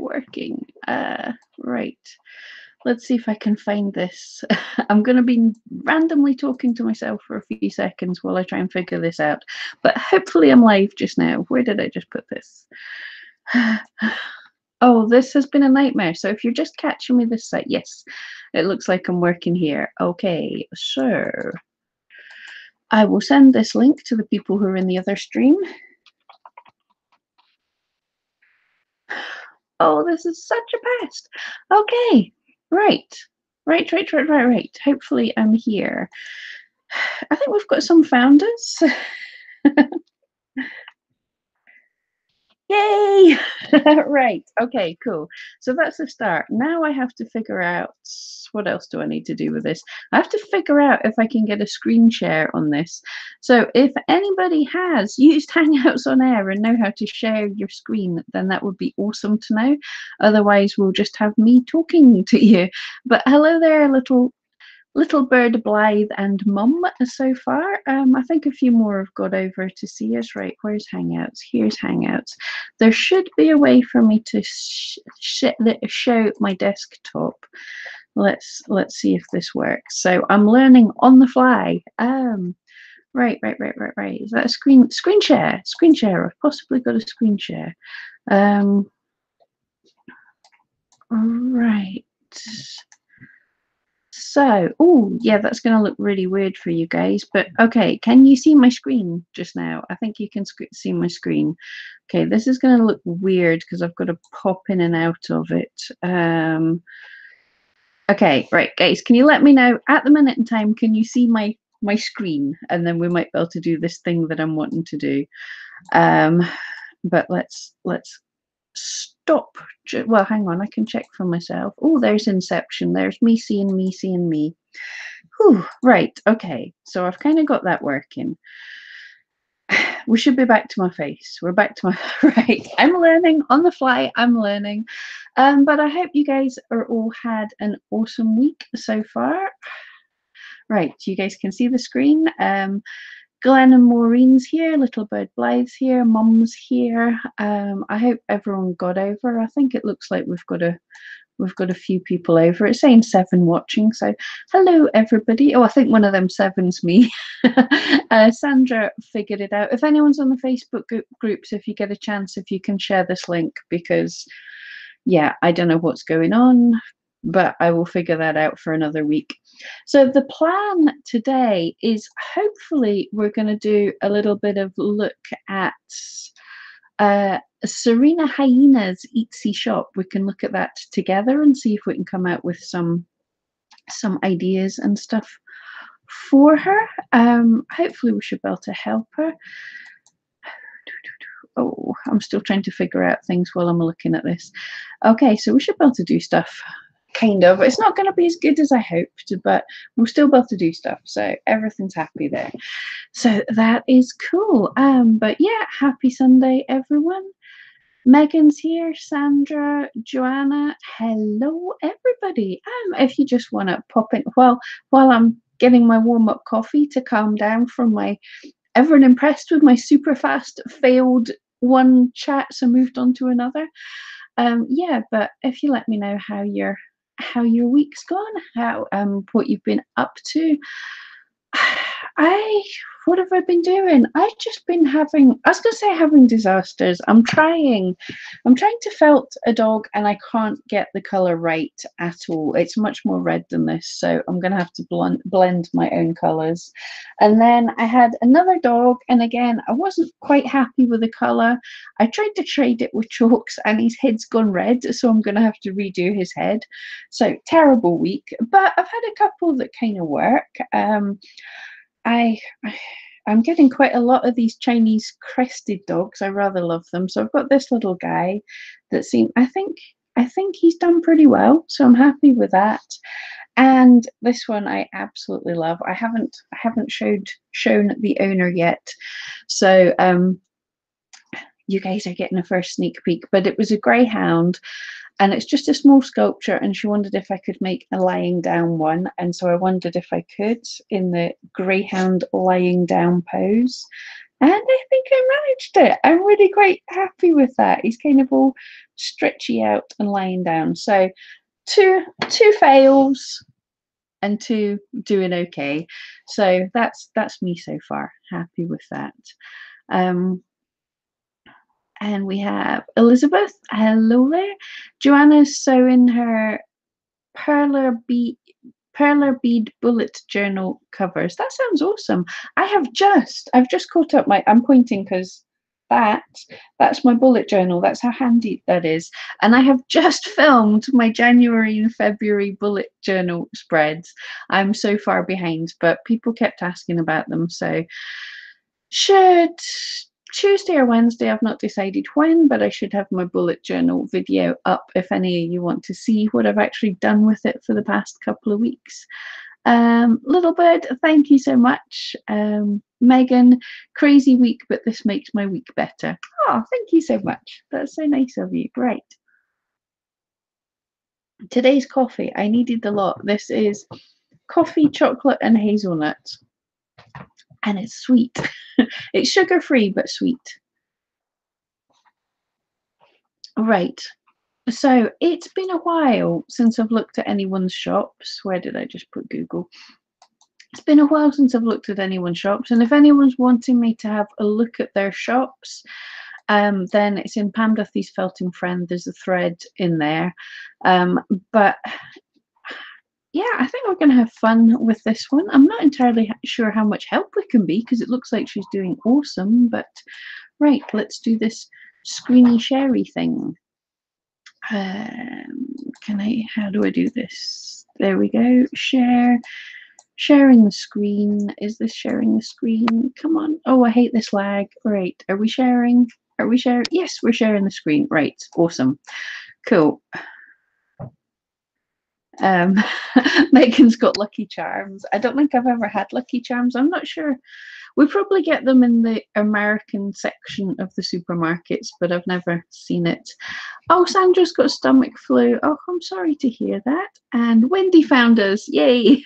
working? Right. Let's see if I can find this. I'm going to be randomly talking to myself for a few seconds while I try and figure this out. But hopefully I'm live just now. Where did I just put this? Oh, this has been a nightmare. So if you're just catching me this side, yes, it looks like I'm working here. Okay, so I will send this link to the people who are in the other stream. Oh, this is such a pest. Okay, right. Hopefully I'm here. I think we've got some founders. Yay! Right. Okay, cool. So that's the start. Now I have to figure out what else do I need to do with this. I have to figure out if I can get a screen share on this. So if anybody has used Hangouts on Air and know how to share your screen, then that would be awesome to know. Otherwise, we'll just have me talking to you. But hello there, Little Bird Blythe and Mum so far. I think a few more have got over to see us. Right, where's Hangouts? Here's Hangouts. There should be a way for me to show my desktop. Let's see if this works. So I'm learning on the fly. Right. Is that a screen share? Screen share. I've possibly got a screen share. Right. So, oh, yeah, that's going to look really weird for you guys. But okay, can you see my screen just now? I think you can see my screen. Okay, this is going to look weird because I've got to pop in and out of it. Okay, right, guys, can you let me know at the minute in time? Can you see my screen? And then we might be able to do this thing that I'm wanting to do. But let's stop. Well, hang on, I can check for myself. Oh, there's Inception. There's me seeing me. Whew, right, okay. So I've kind of got that working. We should be back to my face. We're back to my right. I'm learning on the fly. I'm learning. But I hope you guys are all had an awesome week so far. Right, you guys can see the screen. Glenn and Maureen's here, Little Bird Blythe's here, Mum's here. I hope everyone got over. I think it looks like we've got a few people over. It's saying 7 watching, so hello everybody. Oh, I think one of them 7's me. Sandra figured it out. If anyone's on the Facebook groups, if you get a chance, if you can share this link, because yeah, I don't know what's going on, but I will figure that out for another week. So the plan today is hopefully we're going to do a little bit of look at Serena Hyena's Etsy shop. We can look at that together and see if we can come out with some ideas and stuff for her. Hopefully we should be able to help her. Oh, I'm still trying to figure out things while I'm looking at this. Okay, so we should be able to do stuff. Kind of. It's not going to be as good as I hoped, but we'll still be able to do stuff. So everything's happy there. So that is cool. But yeah, happy Sunday, everyone. Megan's here, Sandra, Joanna. Hello, everybody. If you just want to pop in while I'm getting my warm-up coffee to calm down from my everyone impressed with my super fast failed one chat, so moved on to another. Yeah, but if you let me know how your week's gone, how what you've been up to. What have I been doing? I've just been having disasters. I'm trying to felt a dog and I can't get the color right at all. It's much more red than this, so I'm gonna have to blend my own colors. And then I had another dog, and again I wasn't quite happy with the color. I tried to trade it with chalks and his head's gone red, so I'm gonna have to redo his head. So terrible week, but I've had a couple that kind of work. I'm getting quite a lot of these Chinese crested dogs. I rather love them. So I've got this little guy that I think he's done pretty well. So I'm happy with that. And this one I absolutely love. I haven't shown the owner yet. So you guys are getting a first sneak peek, but it was a greyhound. And it's just a small sculpture, and she wondered if I could make a lying down one. And so I wondered if I could in the greyhound lying down pose. And I think I managed it. I'm really quite happy with that. He's kind of all stretchy out and lying down. So two fails and two doing okay. So that's me so far. Happy with that. Um, and we have Elizabeth. Hello there. Joanna's sewing her perler bead bullet journal covers. That sounds awesome. I've just caught up I'm pointing because that's my bullet journal. That's how handy that is. And I have just filmed my January and February bullet journal spreads. I'm so far behind, but people kept asking about them. So should Tuesday or Wednesday, I've not decided when, but I should have my bullet journal video up if any of you want to see what I've actually done with it for the past couple of weeks. Little Bird, thank you so much. Megan, crazy week, but this makes my week better. Oh, thank you so much. That's so nice of you. Great. Today's coffee, I needed a lot. This is coffee, chocolate, and hazelnut. And it's sweet. It's sugar-free, but sweet. Right. So it's been a while since I've looked at anyone's shops. Where did I just put Google? It's been a while since I've looked at anyone's shops. And if anyone's wanting me to have a look at their shops, then it's in Pam Duthie's Felting Friend. There's a thread in there. But yeah, I think we're going to have fun with this one. I'm not entirely sure how much help we can be because it looks like she's doing awesome. But right, let's do this screeny sherry thing. How do I do this? There we go. Sharing the screen. Is this sharing the screen? Come on. Oh, I hate this lag. Right. Are we sharing? Are we sharing? Yes, we're sharing the screen. Right. Awesome. Cool. Megan's got Lucky Charms. I don't think I've ever had Lucky Charms. I'm not sure. We probably get them in the American section of the supermarkets, but I've never seen it. Oh, Sandra's got stomach flu. Oh, I'm sorry to hear that. And Wendy found us. Yay.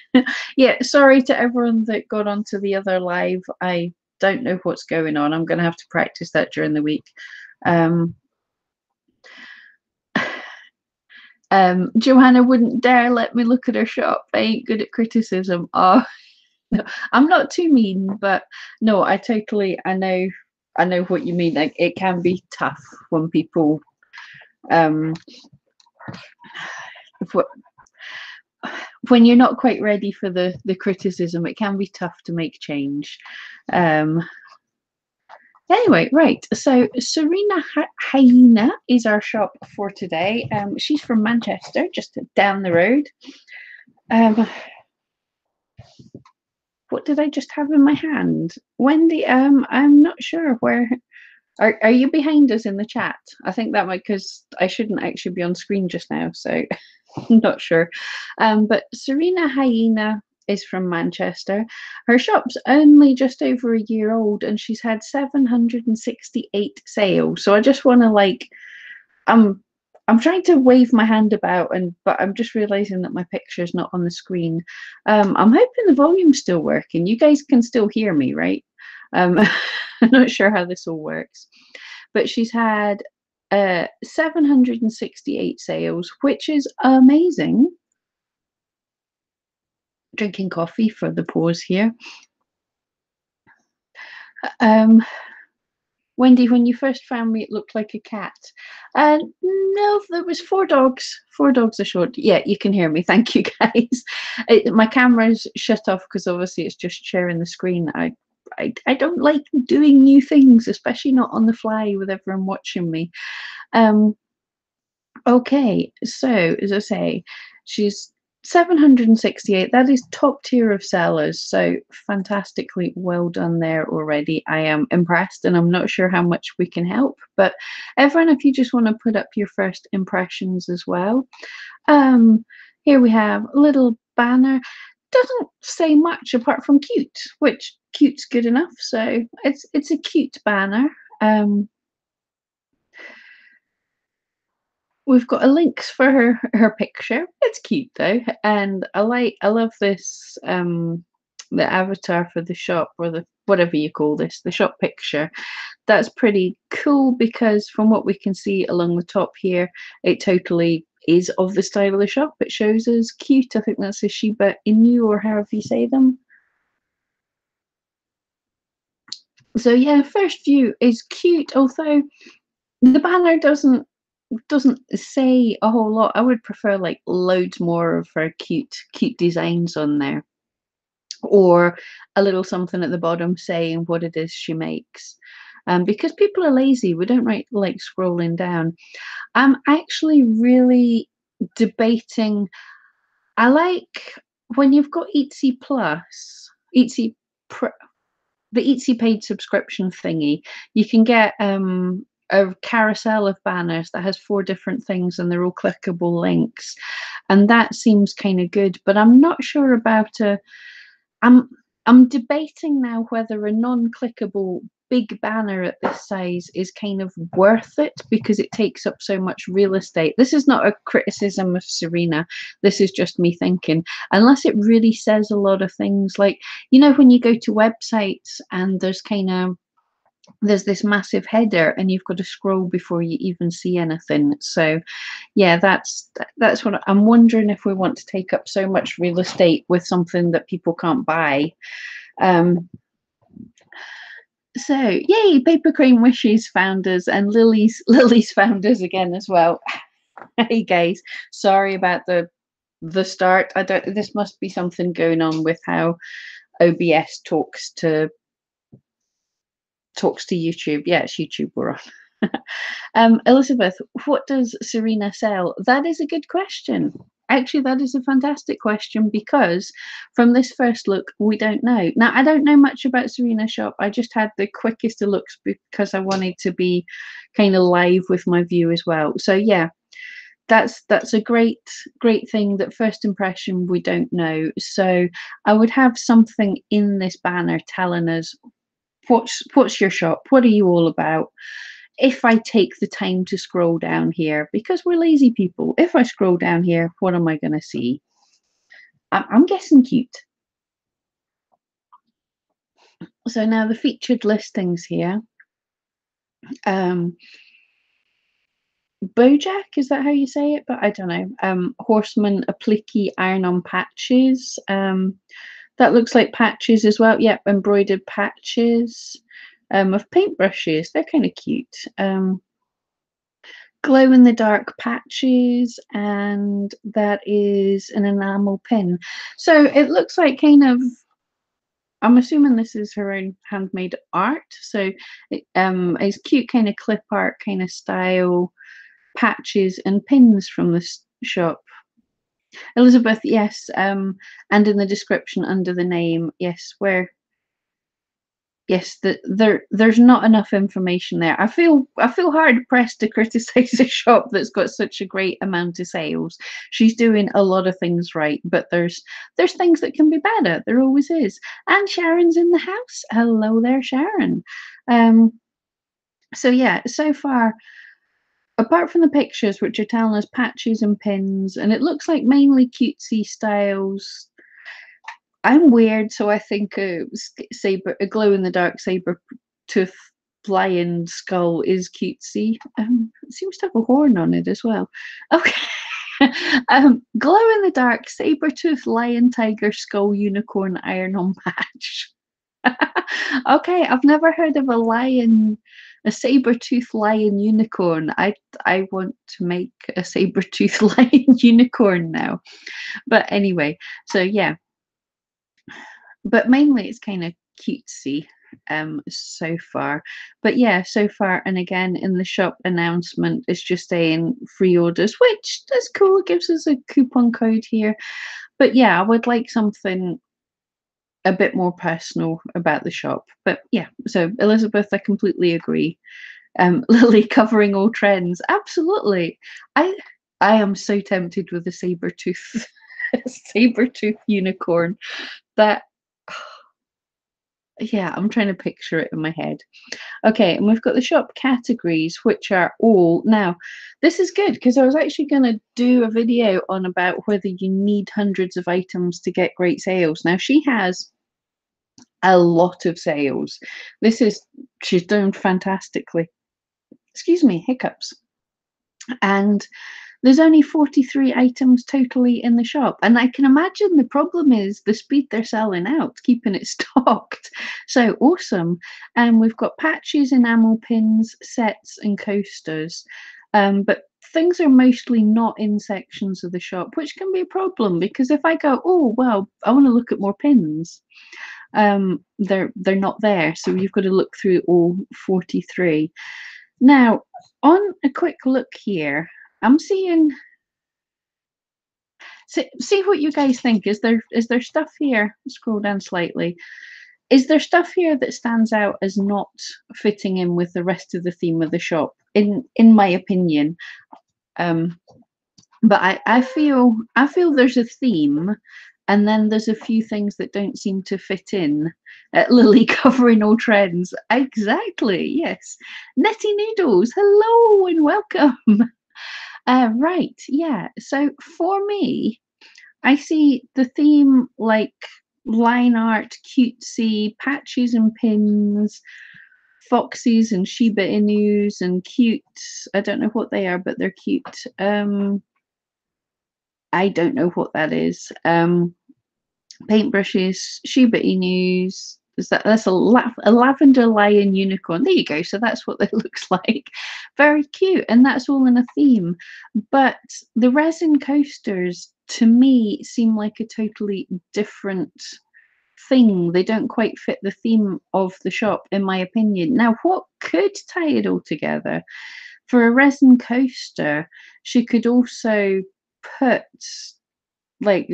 Yeah, sorry to everyone that got onto the other live. I don't know what's going on. I'm going to have to practice that during the week. Joanna wouldn't dare let me look at her shop. I ain't good at criticism. Oh, no, I'm not too mean, but no, I know what you mean. Like, it can be tough when people, when you're not quite ready for the criticism, it can be tough to make change. Anyway, right, so Serena Hyena is our shop for today. She's from Manchester, just down the road. What did I just have in my hand? Wendy, I'm not sure where. Are you behind us in the chat? I think that might, because I shouldn't actually be on screen just now, so I'm not sure. But Serena Hyena is from Manchester. Her shop's only just over a year old and she's had 768 sales. So I just want to I'm trying to wave my hand about, but I'm just realizing that my picture is not on the screen. I'm hoping the volume's still working. You guys can still hear me, right? I'm not sure how this all works, but she's had 768 sales, which is amazing. Drinking coffee for the pause here. Wendy, when you first found me, it looked like a cat. No, there was four dogs. Four dogs are short. Yeah, you can hear me. Thank you, guys. My camera's shut off because obviously it's just sharing the screen. I don't like doing new things, especially not on the fly with everyone watching me. Okay, so as I say, she's 768. That is top tier of sellers. So fantastically well done there already. I am impressed and I'm not sure how much we can help. But everyone, if you just want to put up your first impressions as well. Here we have a little banner. Doesn't say much apart from cute, which cute's good enough. So it's a cute banner. We've got a links for her picture. It's cute though, and I love this the avatar for the shop, or the whatever you call this, the shop picture. That's pretty cool because from what we can see along the top here, it totally is of the style of the shop. It shows us cute. I think that's a Shiba Inu, or however you say them. So yeah, first view is cute, although the banner doesn't say a whole lot. I would prefer like loads more of her cute designs on there, or a little something at the bottom saying what it is she makes. Because people are lazy, we don't like scrolling down. I'm actually really debating. I like when you've got Etsy Plus, Etsy the Etsy paid subscription thingy, you can get a carousel of banners that has 4 different things and they're all clickable links. And that seems kind of good, but I'm not sure about a I'm I'm debating now whether a non-clickable big banner at this size is kind of worth it because it takes up so much real estate. This is not a criticism of Serena. This is just me thinking. Unless it really says a lot of things, like, you know, when you go to websites and there's this massive header and you've got to scroll before you even see anything. So yeah, that's what I'm wondering, if we want to take up so much real estate with something that people can't buy. So yay, Paper Crane Wishes founders and Lily's founders again as well. Hey guys, sorry about the start. I don't This must be something going on with how OBS talks to YouTube. Yeah, it's YouTube we're on. Elizabeth, what does Serena sell? That is a good question. Actually, that is a fantastic question because from this first look, we don't know. Now, I don't know much about Serena's shop. I just had the quickest of looks because I wanted to be kind of live with my view as well. So yeah, that's a great thing that first impression we don't know. So I would have something in this banner telling us what's your shop, what are you all about. If I take the time to scroll down here, because we're lazy people, if I scroll down here, what am I going to see? I'm guessing cute. So now the featured listings here. Bojack, is that how you say it? But I don't know. Horseman applique iron-on patches. That looks like patches as well. Yep, embroidered patches of paintbrushes. They're kind of cute. Glow-in-the-dark patches, and that is an enamel pin. So it looks like kind of, I'm assuming this is her own handmade art. So it's cute kind of clip art kind of style patches and pins from this shop. Elizabeth, yes, and in the description under the name, yes, yes, there's not enough information there. I feel hard pressed to criticize a shop that's got such a great amount of sales. She's doing a lot of things right, but there's things that can be better. There always is. And Sharon's in the house. Hello there, Sharon. So yeah, so far, apart from the pictures, which are telling us patches and pins, and it looks like mainly cutesy styles. I'm weird, so I think a glow in the dark saber tooth lion skull is cutesy. It seems to have a horn on it as well. Okay. Glow in the dark saber tooth lion tiger skull unicorn iron on patch. Okay, I've never heard of a saber tooth lion unicorn. I want to make a saber tooth lion unicorn now. But anyway, so yeah, but mainly it's kind of cutesy so far. But yeah, so far, and again in the shop announcement it's just saying free orders, which is cool. It gives us a coupon code here. But yeah, I would like something a bit more personal about the shop. But yeah, so Elizabeth, I completely agree. Lily covering all trends, absolutely. I am so tempted with a saber tooth saber tooth unicorn. That Yeah, I'm trying to picture it in my head. Okay, and we've got the shop categories, which are all now. This is good because I was actually going to do a video on about whether you need hundreds of items to get great sales. Now she has a lot of sales. This is she's doing fantastically. Excuse me, hiccups. And there's only 43 items totally in the shop, and I can imagine the problem is the speed they're selling out, keeping it stocked. So awesome. And we've got patches, enamel pins, sets, and coasters. But things are mostly not in sections of the shop, which can be a problem because if I go, oh well, I want to look at more pins, they're not there. So you've got to look through all 43. Now, on a quick look here, I'm seeing. See what you guys think. Is there stuff here? Scroll down slightly. Is there stuff here that stands out as not fitting in with the rest of the theme of the shop? In my opinion, um, but I feel there's a theme, and then there's a few things that don't seem to fit in. Lily covering all trends. Exactly. Yes. Netty Noodles. Hello and welcome. Right. Yeah. So for me, I see the theme like line art, cutesy, patches and pins, foxes and Shiba Inus and cute. I don't know what they are, but they're cute. I don't know what that is. Paintbrushes, Shiba Inus. That's a lavender lion unicorn. There you go. So that's what that looks like. Very cute, and that's all in a theme. But the resin coasters to me seem like a totally different thing. They don't quite fit the theme of the shop, in my opinion. Now, what could tie it all together? For a resin coaster, she could also put like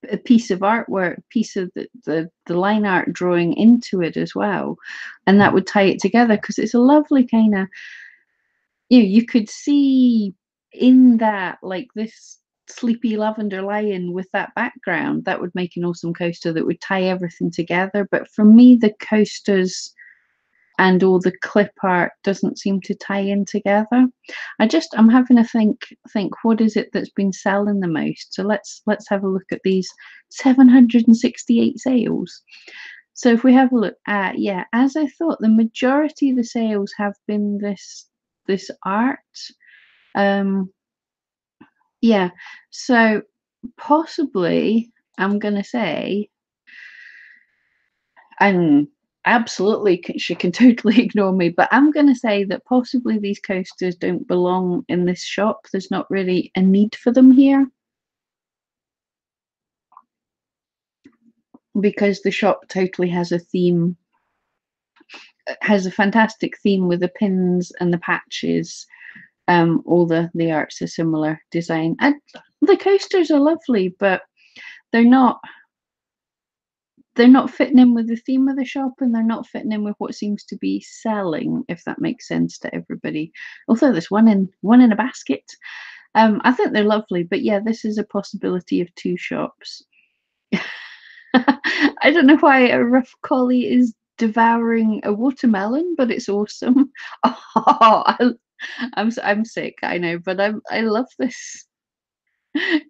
a piece of artwork, piece of the line art drawing into it as well, and that would tie it together because it's a lovely kind of, you could see in that like this sleepy lavender lion with that background. That would make an awesome coaster that would tie everything together. But for me, the coasters and all the clip art doesn't seem to tie in together. I'm having to think what is it that's been selling the most. So let's have a look at these 768 sales. So if we have a look at, yeah, as I thought, the majority of the sales have been this art. Yeah, so possibly I'm gonna say, and absolutely she can totally ignore me, but I'm gonna say that possibly these coasters don't belong in this shop. There's not really a need for them here because the shop totally has a theme, has a fantastic theme with the pins and the patches. All the art's a similar design, and the coasters are lovely, but they're not they're not fitting in with the theme of the shop, and they're not fitting in with what seems to be selling, if that makes sense to everybody. Although there's one in a basket. I think they're lovely, but yeah, this is a possibility of two shops. I don't know why a rough collie is devouring a watermelon, but it's awesome. Oh, I'm sick, I know, but I love this.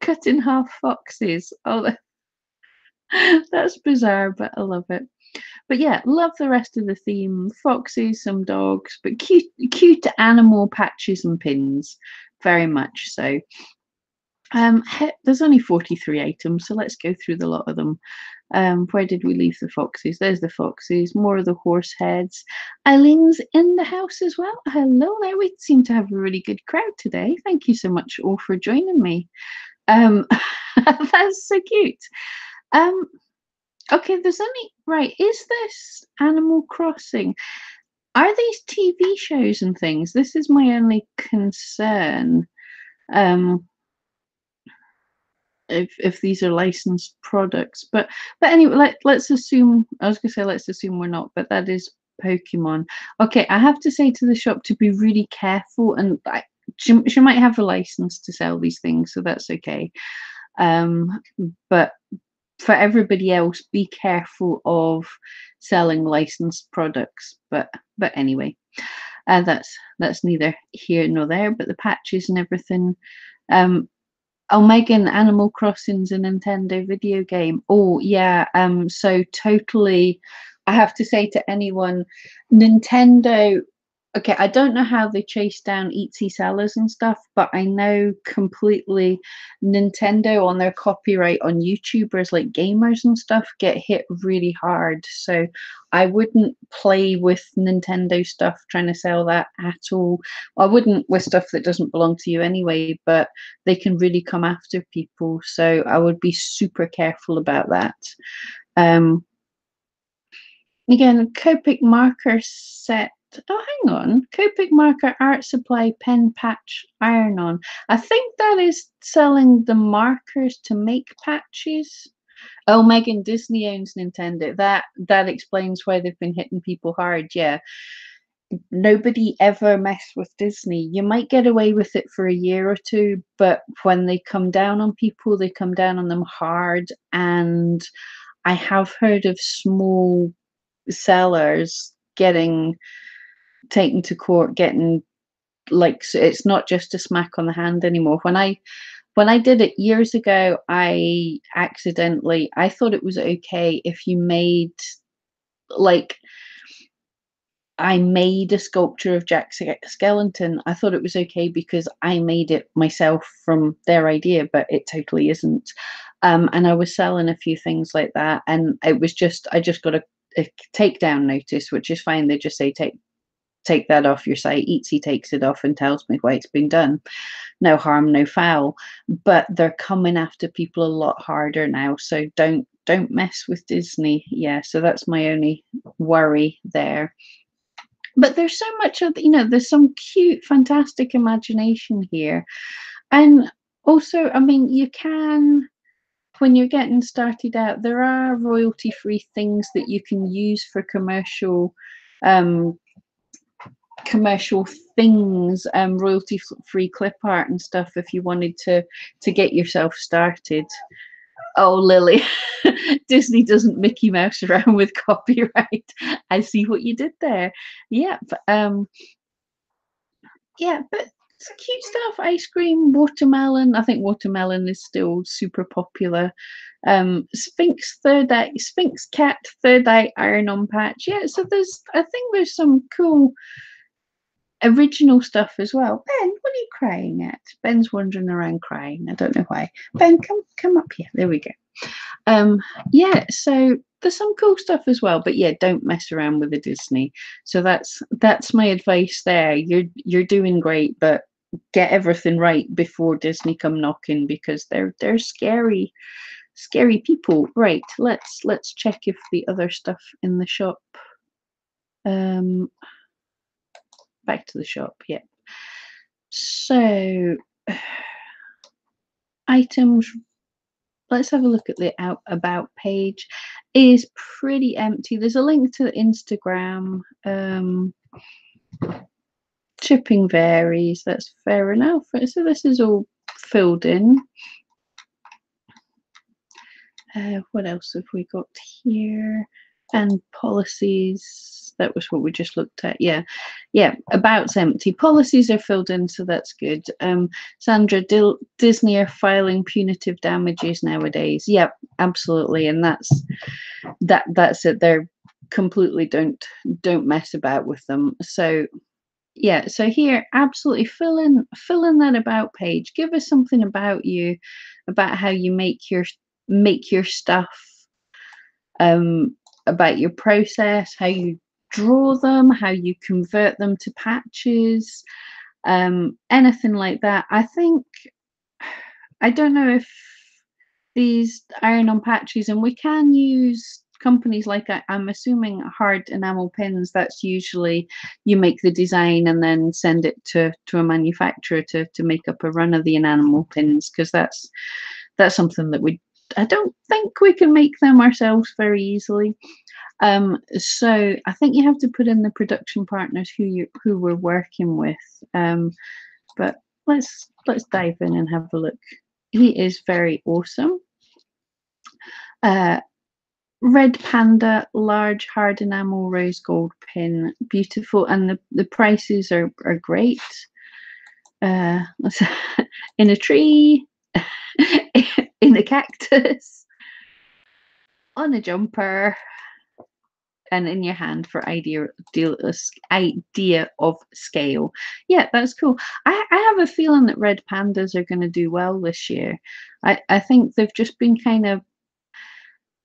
Cut in half foxes. Oh, that's bizarre, but I love it. But yeah, love the rest of the theme. Foxes, some dogs, but cute animal patches and pins. Very much so. There's only 43 items, so let's go through the lot of them. Where did we leave the foxes? There's the foxes, more of the horse heads. Eileen's in the house as well. Hello there. We seem to have a really good crowd today. Thank you so much all for joining me. That's so cute. Okay, there's only right. Is this Animal Crossing? Are these TV shows and things? This is my only concern. If these are licensed products, but anyway, let's assume. I was gonna say let's assume we're not, but that is Pokemon. Okay, I have to say to the shop to be really careful, and she might have a license to sell these things, so that's okay. But for everybody else, be careful of selling licensed products. But anyway, that's neither here nor there. But the patches and everything, Oh, Megan, Animal Crossing's a Nintendo video game. Oh, yeah. So totally, I have to say to anyone, Nintendo. Okay, I don't know how they chase down Etsy sellers and stuff, but I know completely Nintendo on their copyright on YouTubers like gamers and stuff get hit really hard. So I wouldn't play with Nintendo stuff trying to sell that at all. I wouldn't with stuff that doesn't belong to you anyway, but they can really come after people. So I would be super careful about that. Um, Again, Copic marker set. Oh, hang on. Copic marker art supply pen patch iron on. I think that is selling the markers to make patches. Oh, Megan, Disney owns Nintendo. That explains why they've been hitting people hard. Yeah. Nobody ever mess with Disney. You might get away with it for a year or two, but when they come down on people, they come down on them hard. And I have heard of small sellers getting taken to court, getting like, so it's not just a smack on the hand anymore. When I did it years ago, I thought it was okay if you made, like, I made a sculpture of Jack Skellington. I thought it was okay because I made it myself from their idea, but it totally isn't. And I was selling a few things like that, and it was just I just got a takedown notice, which is fine. They just say take that off your site. Etsy takes it off and tells me why it's been done. No harm, no foul. But they're coming after people a lot harder now. So don't mess with Disney. Yeah, so that's my only worry there. But there's so much of, there's some cute, fantastic imagination here. And also, I mean, you can, when you're getting started out, there are royalty free things that you can use for um commercial things, royalty free clip art and stuff if you wanted to get yourself started. Oh, Lily, Disney doesn't Mickey Mouse around with copyright. I see what you did there. Yep. Yeah, but it's cute stuff. Ice cream, watermelon. I think watermelon is still super popular. Sphinx cat third eye iron on patch. Yeah, so I think there's some cool original stuff as well. Ben, what are you crying at? Ben's wandering around crying. I don't know why. Ben, come up here. There we go. Yeah, so there's some cool stuff as well, but yeah, don't mess around with the Disney. So that's my advice there. You're doing great, but get everything right before Disney come knocking, because they're scary people. Right, let's check if the other stuff in the shop, back to the shop. Yeah, so items, let's have a look at the about page. Is pretty empty. There's a link to Instagram. Shipping varies. That's fair enough. So this is all filled in. What else have we got here? And policies. That was what we just looked at. Yeah. About's empty. Policies are filled in, so that's good. Sandra, Disney are filing punitive damages nowadays. Yep, absolutely, and that's it. They're completely don't mess about with them. So yeah, so here, absolutely fill in that about page. Give us something about you, about how you make your stuff, about your process, how you draw them, how you convert them to patches, anything like that. I don't know if these iron-on patches, and we can use companies like, I'm assuming hard enamel pins. That's usually you make the design and then send it to a manufacturer to make up a run of the enamel pins, because that's something that I don't think we can make them ourselves very easily. So I think you have to put in the production partners who we're working with. But let's dive in and have a look. He is very awesome. Red Panda, large hard enamel rose gold pin, beautiful, and the prices are great. In a tree. in a cactus, on a jumper, and in your hand for idea of scale. Yeah, that's cool. I have a feeling that red pandas are going to do well this year. I think they've just been kind of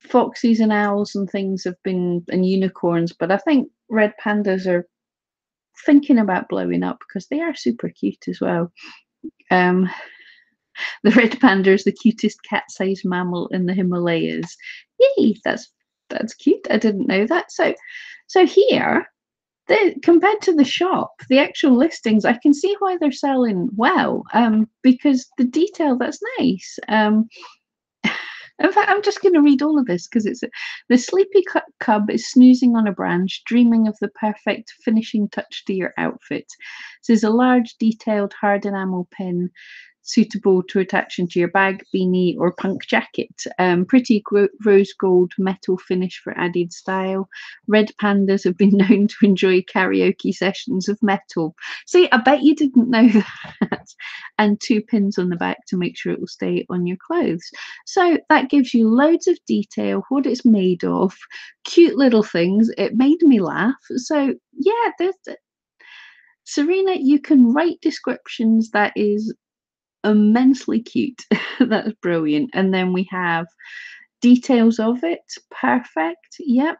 foxes and owls and things have been, and unicorns, but I think red pandas are thinking about blowing up because they are super cute as well. Um, the red panda is the cutest cat-sized mammal in the Himalayas. Yay, that's cute. I didn't know that. So here, compared to the shop, the actual listings, I can see why they're selling well. Because the detail, that's nice. In fact, I'm just going to read all of this because it's the sleepy cub is snoozing on a branch, dreaming of the perfect finishing touch to your outfit. This is a large, detailed, hard enamel pin suitable to attach into your bag, beanie, or punk jacket. Pretty rose gold metal finish for added style. Red pandas have been known to enjoy karaoke sessions of metal. See, I bet you didn't know that. And 2 pins on the back to make sure it will stay on your clothes. So that gives you loads of detail, what it's made of, cute little things. It made me laugh. So yeah, Serena, you can write descriptions that is immensely cute. That's brilliant. And then we have details of it. Perfect. Yep.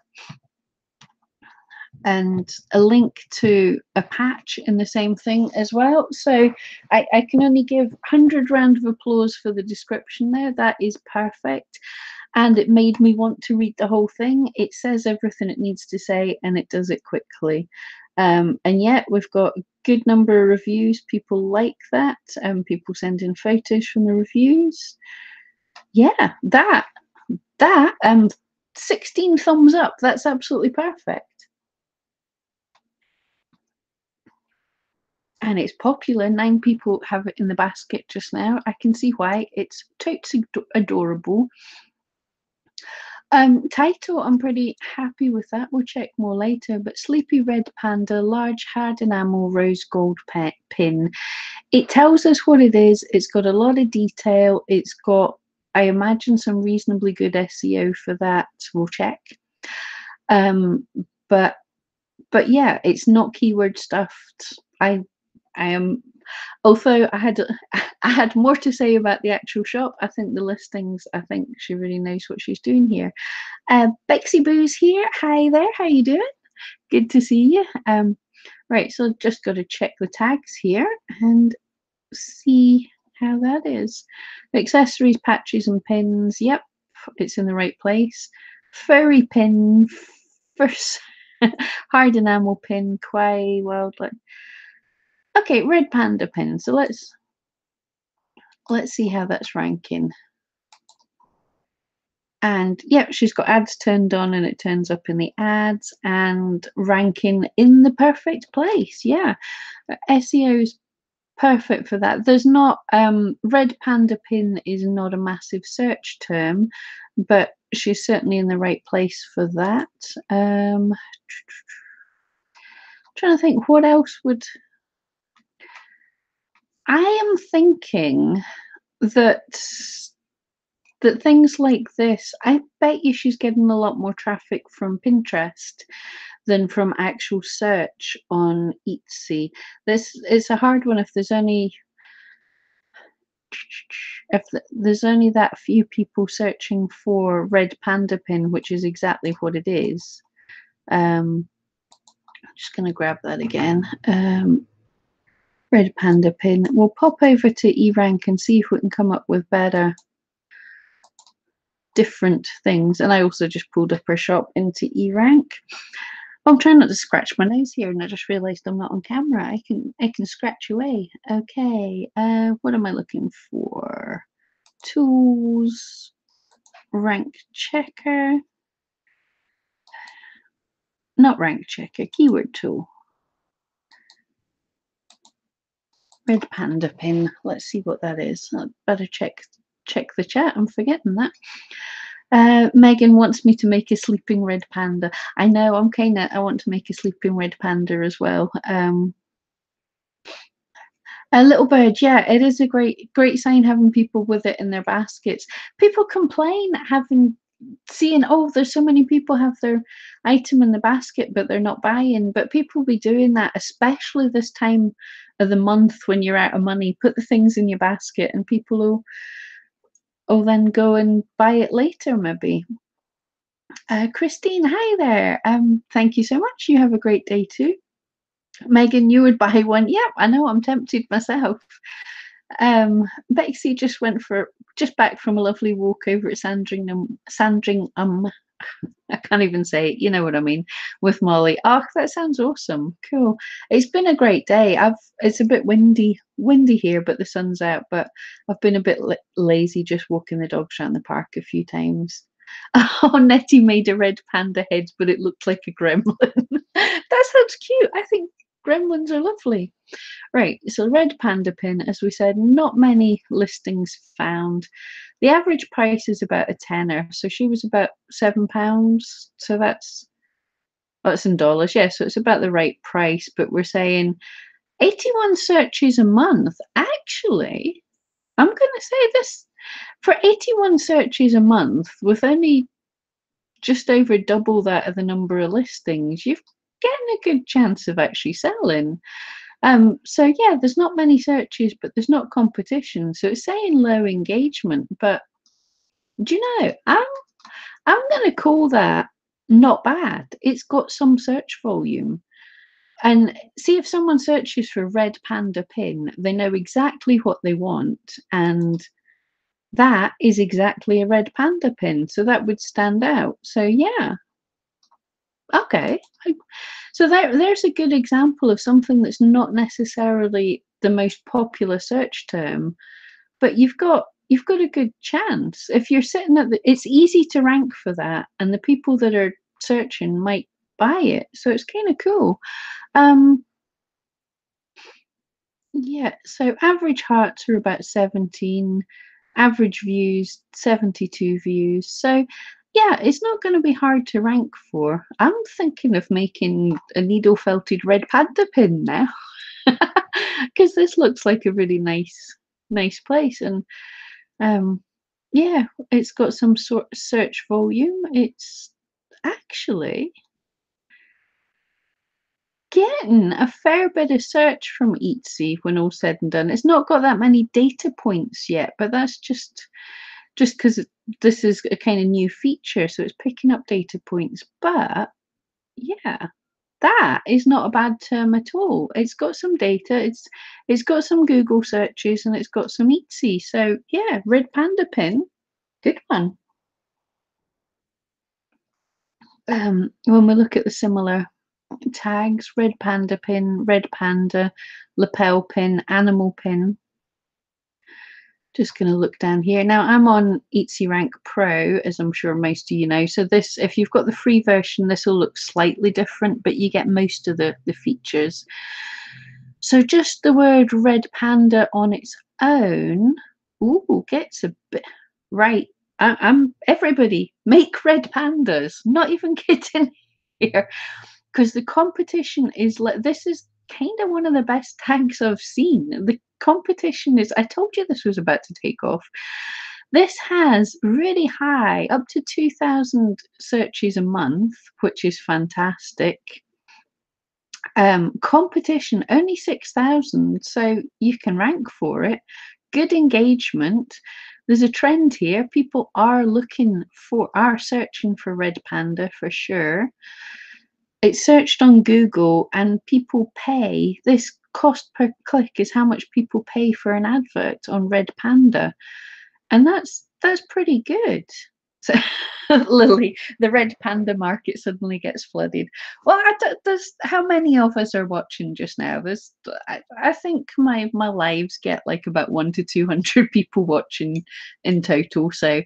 And a link to a patch in the same thing as well. So I can only give 100 round of applause for the description there. That is perfect. And it made me want to read the whole thing. It says everything it needs to say and it does it quickly. And yet we've got a good number of reviews. People like that. People send in photos from the reviews. Yeah, that 16 thumbs up. That's absolutely perfect. And it's popular. 9 people have it in the basket just now. I can see why. It's totally adorable. Title, I'm pretty happy with that. We'll check more later. But Sleepy Red Panda, large hard enamel rose gold pin. It tells us what it is. It's got a lot of detail. It's got, I imagine, some reasonably good SEO for that. We'll check. But yeah, it's not keyword stuffed. I am, although I had more to say about the actual shop. I think the listings, I think she really knows what she's doing here. Bexy Boo's here. Hi there, how you doing? Good to see you. Right, so just got to check the tags here and see how that is. The accessories, patches and pins. Yep, it's in the right place. Furry pin, first hard enamel pin, Kwai wildlife. Okay, red panda pin. So let's see how that's ranking. And yeah, she's got ads turned on and it turns up in the ads and ranking in the perfect place. Yeah, SEO is perfect for that. There's not, red panda pin is not a massive search term, but she's certainly in the right place for that. Trying to think what else would, I am thinking that things like this, I bet you she's getting a lot more traffic from Pinterest than from actual search on Etsy. This is a hard one if there's only that few people searching for red panda pin, which is exactly what it is. I'm just going to grab that again. Red panda pin. We'll pop over to eRank and see if we can come up with better different things. And I also just pulled up her shop into eRank. I'm trying not to scratch my nose here, and I just realized I'm not on camera. I can scratch away. Okay, what am I looking for? Tools, rank checker. Not rank checker, keyword tool. Red panda pin. Let's see what that is. I'd better check the chat. I'm forgetting that. Megan wants me to make a sleeping red panda. I know, I want to make a sleeping red panda as well. A little bird, yeah, it is a great sign having people with it in their baskets. People complain seeing, oh, there's so many people have their item in the basket, but they're not buying. But people will be doing that, especially this time of the month when you're out of money. Put the things in your basket, and people will then go and buy it later, maybe. Christine, hi there. Thank you so much. You have a great day too. Megan, you would buy one. Yep, I know. I'm tempted myself. Bexy just back from a lovely walk over at Sandringham. I can't even say it, you know what I mean, with Molly. Oh, that sounds awesome. Cool. It's been a great day. It's a bit windy here, but the sun's out. But I've been a bit lazy just walking the dogs around the park a few times. Oh, Nettie made a red panda head, but it looked like a gremlin. That sounds cute. I think gremlins are lovely. Right, so red panda pin, as we said, not many listings found. The average price is about a tenner, so she was about £7. So that's in dollars, yeah. So it's about the right price, but we're saying 81 searches a month. Actually, I'm going to say this for 81 searches a month with only just over double that of the number of listings, you've getting a good chance of actually selling. So yeah, there's not many searches, but there's not competition. So it's saying low engagement, but do you know, I'm gonna call that not bad. It's got some search volume. And see if someone searches for red panda pin, they know exactly what they want, and that is exactly a red panda pin. So that would stand out. So yeah. Okay. So there's a good example of something that's not necessarily the most popular search term, but you've got a good chance. If you're sitting it's easy to rank for that, and the people that are searching might buy it. So it's kind of cool. Yeah, so average hearts are about 17, average views 72 views. So yeah, it's not going to be hard to rank for. I'm thinking of making a needle felted red panda pin now because this looks like a really nice place, and um yeah, it's got some sort of search volume. It's actually getting a fair bit of search from Etsy when all said and done. It's not got that many data points yet, but that's just because this is a kind of new feature, so it's picking up data points. But yeah, that is not a bad term at all. It's got some data, it's got some Google searches, and it's got some Etsy. So yeah, red panda pin, good one. When we look at the similar tags, red panda pin, red panda, lapel pin, animal pin. Just going to look down here. Now I'm on Etsy Rank Pro, as I'm sure most of you know. So this, if you've got the free version, this will look slightly different, but you get most of the features. So just the word red panda on its own, ooh, gets a bit right. I'm everybody make red pandas. Not even kidding here, because the competition is like this is kind of one of the best tags I've seen. The competition is, I told you this was about to take off. This has really high, up to 2,000 searches a month, which is fantastic. Competition only 6,000, so you can rank for it. Good engagement. There's a trend here. People are searching for red panda for sure. It's searched on Google, and people pay. This cost per click is how much people pay for an advert on red panda, and that's pretty good. So, Lily, the red panda market suddenly gets flooded. Well, there's how many of us are watching just now? I think my lives get like about 1 to 200 people watching in total. So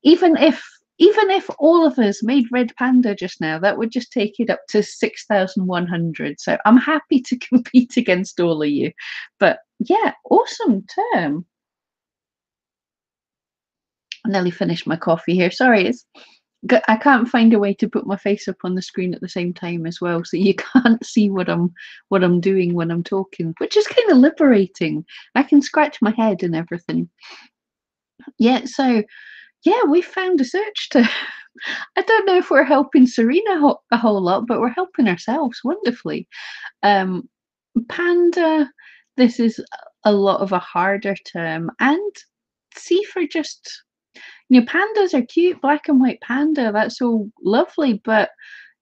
even if all of us made red panda just now, that would just take it up to 6,100. So I'm happy to compete against all of you. But yeah, awesome term. I nearly finished my coffee here. Sorry, I can't find a way to put my face up on the screen at the same time as well, so you can't see what I'm doing when I'm talking, which is kind of liberating. I can scratch my head and everything. Yeah, so yeah, we found a search to. I don't know if we're helping Serena a whole lot, but we're helping ourselves wonderfully. Um, Panda, this is a lot of a harder term, and see for just pandas are cute, black and white panda. That's all lovely, but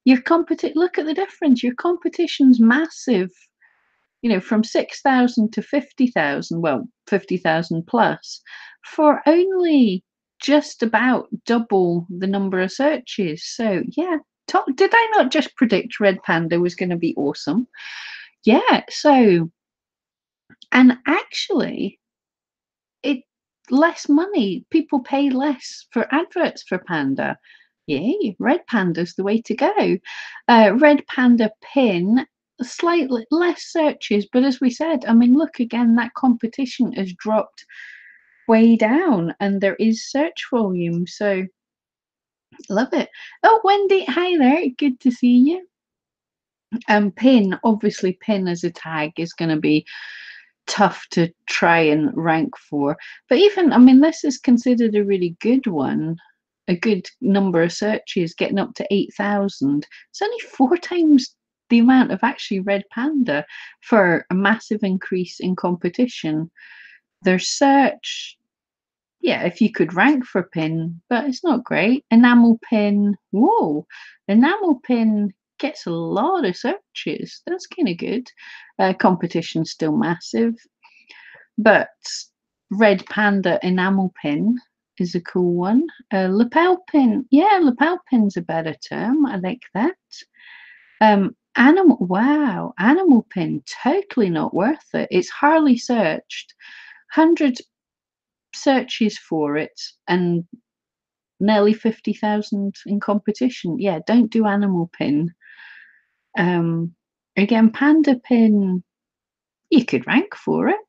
look at the difference. Your competition's massive. From 6,000 to 50,000. Well, 50,000 plus for only just about double the number of searches. So yeah, did I not just predict Red Panda was going to be awesome? Yeah. So, and actually, it less money. People pay less for adverts for Panda. Yay, Red Panda's the way to go. Red Panda pin, slightly less searches, but as we said, I mean, look again, that competition has dropped way down and there is search volume. So love it. Oh, Wendy, hi there. Good to see you. Pin, obviously, pin as a tag is going to be tough to try and rank for. But even, I mean, this is considered a really good one, a good number of searches, getting up to 8,000. It's only 4 times the amount of actually Red Panda for a massive increase in competition. Their search, yeah, if you could rank for pin, but it's not great. Enamel pin, whoa, enamel pin gets a lot of searches. That's kind of good. Competition's still massive, but Red Panda enamel pin is a cool one. Lapel pin, yeah, lapel pin's a better term. I like that. Wow, animal pin, totally not worth it. It's hardly searched. 100 searches for it and nearly 50,000 in competition. Yeah, don't do animal pin. Again, panda pin, you could rank for it.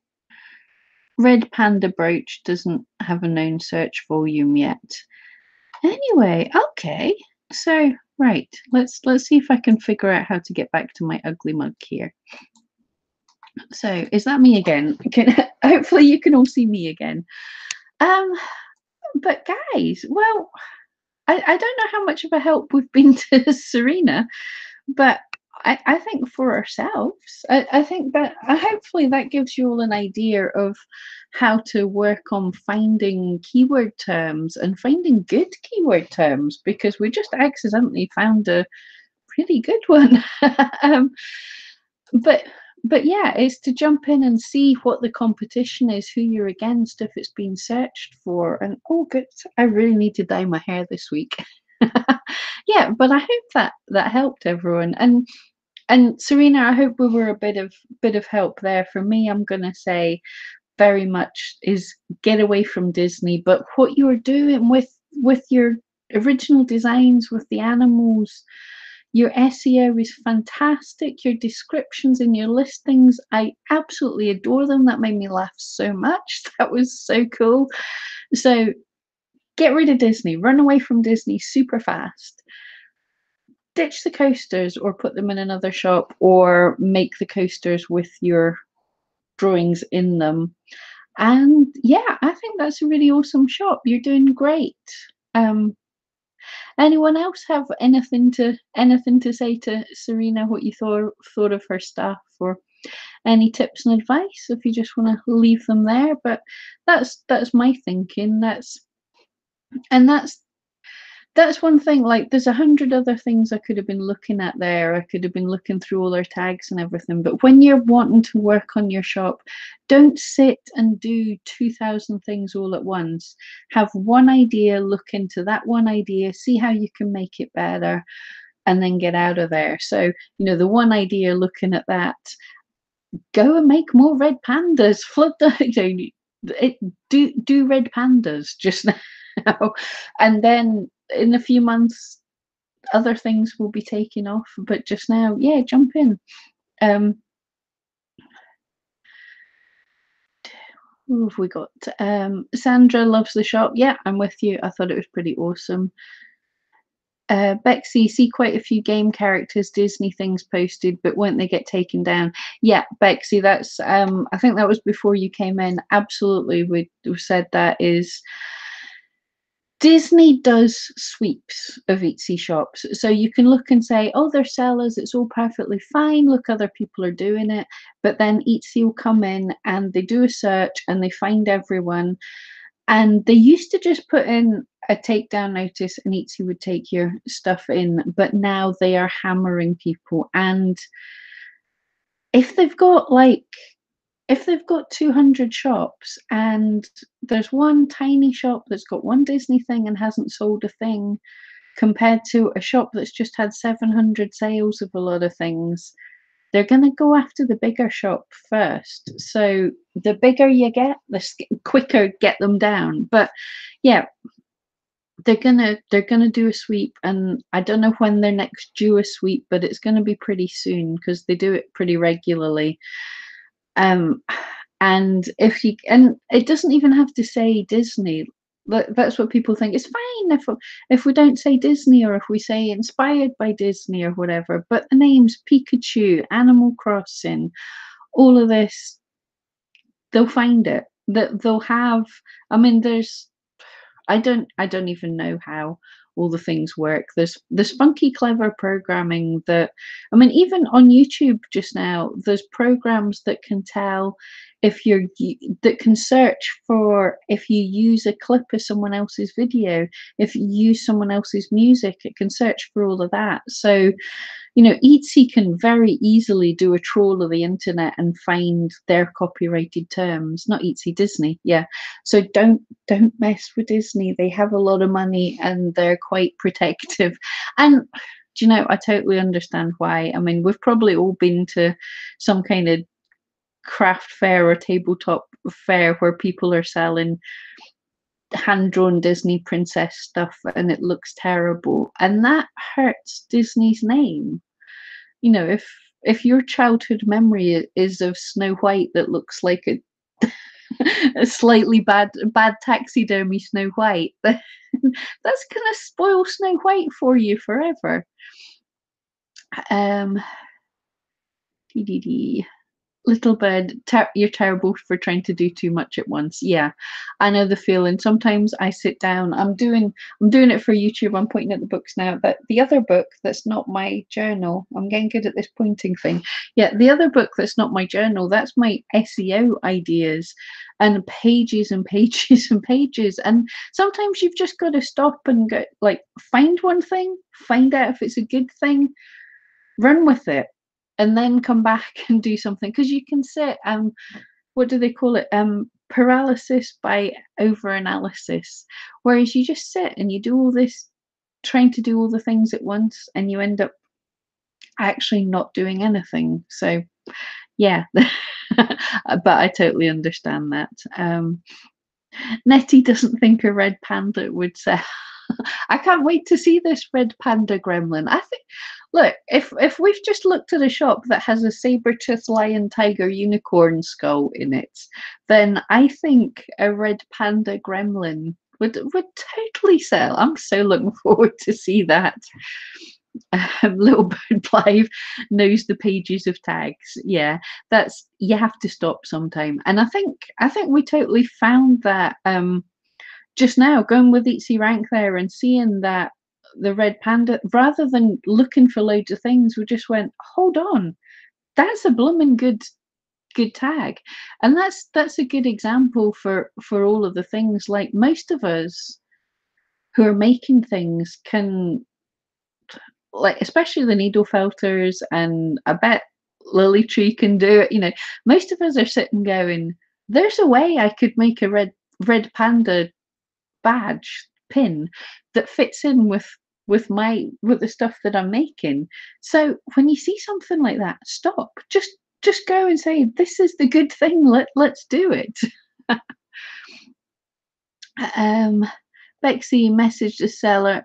Red panda brooch doesn't have a known search volume yet. Anyway, okay. So right, let's see if I can figure out how to get back to my ugly mug here. So is that me again? Hopefully you can all see me again. But guys, well, I don't know how much of a help we've been to Serena, but I think for ourselves, I think that hopefully that gives you all an idea of how to work on finding keyword terms and finding good keyword terms, because we just accidentally found a pretty good one. um, but yeah, it's to jump in and see what the competition is, who you're against, if it's been searched for, and oh, good, I really need to dye my hair this week. Yeah, but I hope that helped everyone. And Serena, I hope we were a bit of help there. For me, I'm gonna say very much is get away from Disney, but what you're doing with your original designs, with the animals, your SEO is fantastic. Your descriptions and your listings, I absolutely adore them. That made me laugh so much. That was so cool. So get rid of Disney, run away from Disney super fast. Ditch the coasters or put them in another shop, or make the coasters with your drawings in them. And yeah, I think that's a really awesome shop. You're doing great. Um, Anyone else have anything to say to Serena? What you thought of her stuff, or any tips and advice? If you just want to leave them there, but that's my thinking. That's one thing. Like, there's 100 other things I could have been looking at there. I could have been looking through all their tags and everything. But when you're wanting to work on your shop, don't sit and do 2,000 things all at once. Have one idea, look into that one idea, see how you can make it better, and then get out of there. So, the one idea, looking at that, go and make more red pandas. Flood the, do red pandas just now, and then in a few months other things will be taking off, but just now, yeah, jump in. Who have we got? Sandra loves the shop. Yeah, I'm with you. I thought it was pretty awesome. Bexy, see quite a few game characters, Disney things posted, but won't they get taken down? Yeah, Bexy, that's I think that was before you came in. Absolutely, we said that is Disney does sweeps of Etsy shops. So you can look and say, oh, they're sellers, it's all perfectly fine. Look, other people are doing it. But then Etsy will come in and they do a search and they find everyone. And they used to just put in a takedown notice and Etsy would take your stuff in, but now they are hammering people. And if they've got like if they've got 200 shops and there's one tiny shop that's got one Disney thing and hasn't sold a thing compared to a shop that's just had 700 sales of a lot of things, they're going to go after the bigger shop first. So the bigger you get, the quicker get them down. But yeah, they're gonna do a sweep, and I don't know when they're next due a sweep, but it's going to be pretty soon because they do it pretty regularly. Um, and it doesn't even have to say Disney. That's what people think. It's fine if we don't say Disney or if we say inspired by Disney or whatever. But the names Pikachu, Animal Crossing, all of this, they'll find it. That they'll have. I mean, I don't even know how all the things work. There's spunky clever programming that, I mean, even on YouTube just now, there's programs that can tell if that can search for if you use a clip of someone else's video, if you use someone else's music, it can search for all of that. So Etsy can very easily do a trawl of the internet and find their copyrighted terms. Not Etsy, Disney, yeah. So don't mess with Disney. They have a lot of money and they're quite protective. And I totally understand why. I mean, we've probably all been to some kind of craft fair or tabletop fair where people are selling hand-drawn Disney princess stuff and it looks terrible, and that hurts Disney's name. If your childhood memory is of Snow White that looks like a slightly bad taxidermy Snow White, then that's gonna spoil Snow White for you forever. um DDD. Little bird, you're terrible for trying to do too much at once. Yeah, I know the feeling. Sometimes I sit down. I'm doing it for YouTube. I'm pointing at the books now. But the other book that's not my journal. I'm getting good at this pointing thing. Yeah, the other book that's not my journal. That's my SEO ideas, and pages and pages and pages. And sometimes you've just got to stop and go, like, find one thing, find out if it's a good thing, run with it, and then come back and do something, because you can sit what do they call it, paralysis by over analysis, whereas you just sit and you do all this, trying to do all the things at once, and you end up actually not doing anything. So yeah. But I totally understand that. Nettie doesn't think a red panda would sell. I can't wait to see this red panda gremlin. I think, look, if we've just looked at a shop that has a saber-toothed lion, tiger, unicorn skull in it, then I think a red panda gremlin would totally sell. I'm so looking forward to see that. Little Bird Live knows the pages of tags. Yeah, you have to stop sometime. And I think we totally found that just now, going with Etsy Rank there and seeing that the red panda, rather than looking for loads of things, we just went, hold on, that's a blooming good tag. And that's a good example for all of the things. Like, most of us who are making things can, like, especially the needle felters, and I bet Lily Tree can do it. Most of us are sitting going, there's a way I could make a red panda badge pin that fits in with the stuff that I'm making. So when you see something like that, stop. Just go and say, this is the good thing. Let's do it. Bexy messaged the seller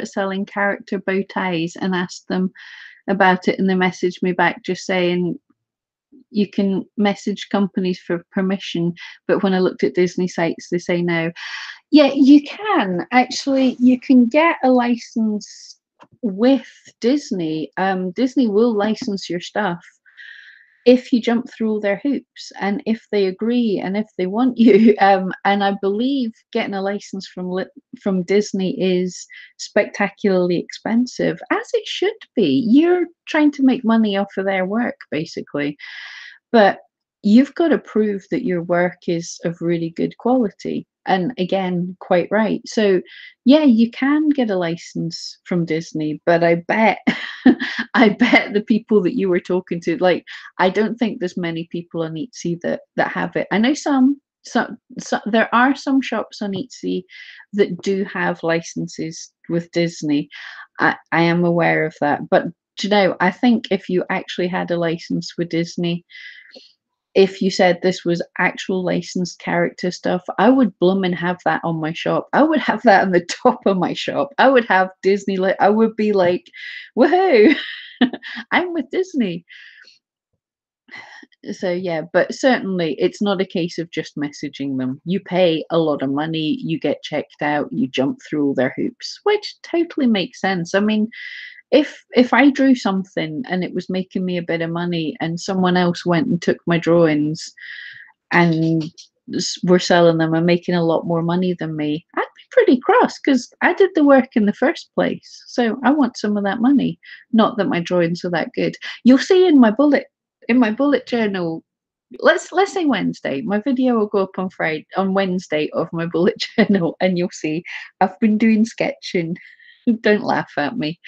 selling character bow ties and asked them about it, and they messaged me back just saying, you can message companies for permission, but when I looked at Disney sites, they say no. Yeah, you can actually. You can get a license with Disney. Disney will license your stuff if you jump through all their hoops and if they agree and if they want you. And I believe getting a license from Disney is spectacularly expensive, as it should be. You're trying to make money off of their work, basically. But you've got to prove that your work is of really good quality. And again, quite right. So, yeah, you can get a license from Disney, but I bet, I bet the people that you were talking to, like, I don't think there's many people on Etsy that have it. I know some there are some shops on Etsy that do have licenses with Disney. I am aware of that, but you know, I think if you actually had a license with Disney, if you said this was actual licensed character stuff, I would bloomin' have that on my shop. I would have that on the top of my shop. I would have Disney. I would be like, woohoo! I'm with Disney. So yeah, but certainly it's not a case of just messaging them. You pay a lot of money, you get checked out, you jump through all their hoops, which totally makes sense. I mean, if I drew something and it was making me a bit of money and someone else went and took my drawings and were selling them and making a lot more money than me, I'd be pretty cross because I did the work in the first place. So I want some of that money. Not that my drawings are that good. You'll see in my bullet journal. Let's say Wednesday. My video will go up on Friday on Wednesday of my bullet journal, and you'll see I've been doing sketching. Don't laugh at me.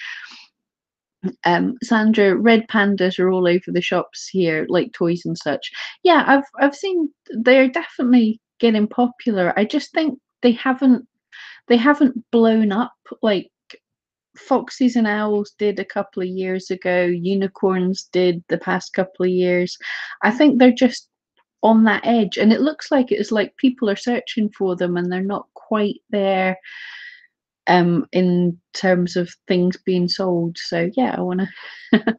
Sandra, red pandas are all over the shops here, like toys and such. Yeah, I've seen they're definitely getting popular. I just think they haven't blown up like foxes and owls did a couple of years ago. Unicorns did the past couple of years. I think they're just on that edge, and it looks like it's like people are searching for them and they're not quite there in terms of things being sold. So yeah, I want to.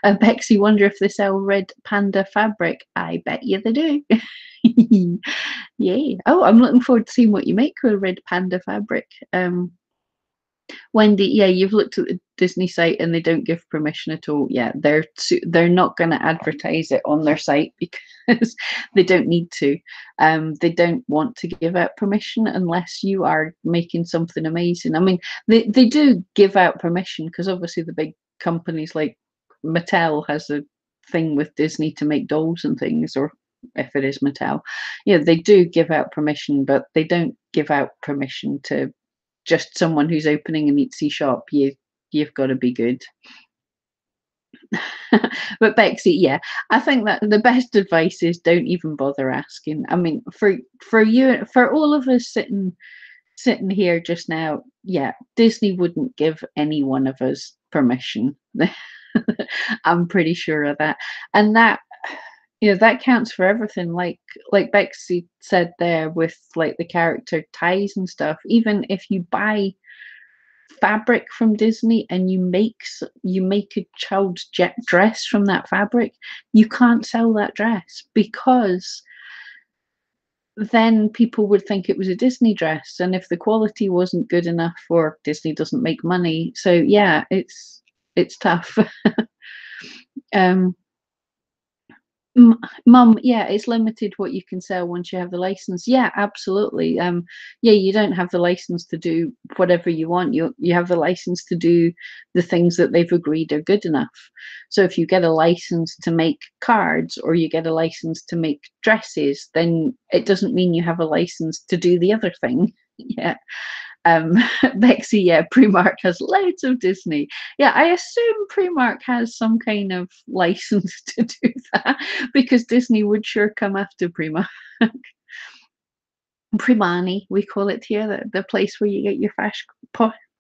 Bexy, wonder if they sell red panda fabric. I bet you they do. Yeah. Oh, I'm looking forward to seeing what you make with red panda fabric. Wendy, yeah, you've looked at the Disney site and they don't give permission at all. Yeah, they're not going to advertise it on their site because they don't need to. They don't want to give out permission unless you are making something amazing. I mean, they do give out permission because obviously the big companies like Mattel has a thing with Disney to make dolls and things, or if it is Mattel, yeah, they do give out permission, but they don't give out permission to just someone who's opening an Etsy shop. You've got to be good. But Bexy, yeah, I think that the best advice is don't even bother asking. I mean, for you, for all of us sitting here just now, yeah, Disney wouldn't give any one of us permission. I'm pretty sure of that, and that, you know, that counts for everything. Like Bexy said there with like the character ties and stuff. Even if you buy fabric from Disney and you make a child's dress from that fabric, you can't sell that dress because then people would think it was a Disney dress, and if the quality wasn't good enough, or Disney doesn't make money. So yeah, it's tough. um Mum, yeah, it's limited what you can sell once you have the license. Yeah, absolutely. Yeah, you don't have the license to do whatever you want. You have the license to do the things that they've agreed are good enough. So if you get a license to make cards or you get a license to make dresses, then it doesn't mean you have a license to do the other thing. Yeah. Um, Bexy, yeah, Primark has loads of Disney. Yeah, I assume Primark has some kind of license to do that because Disney would sure come after Primark. Primani, we call it here, the place where you get your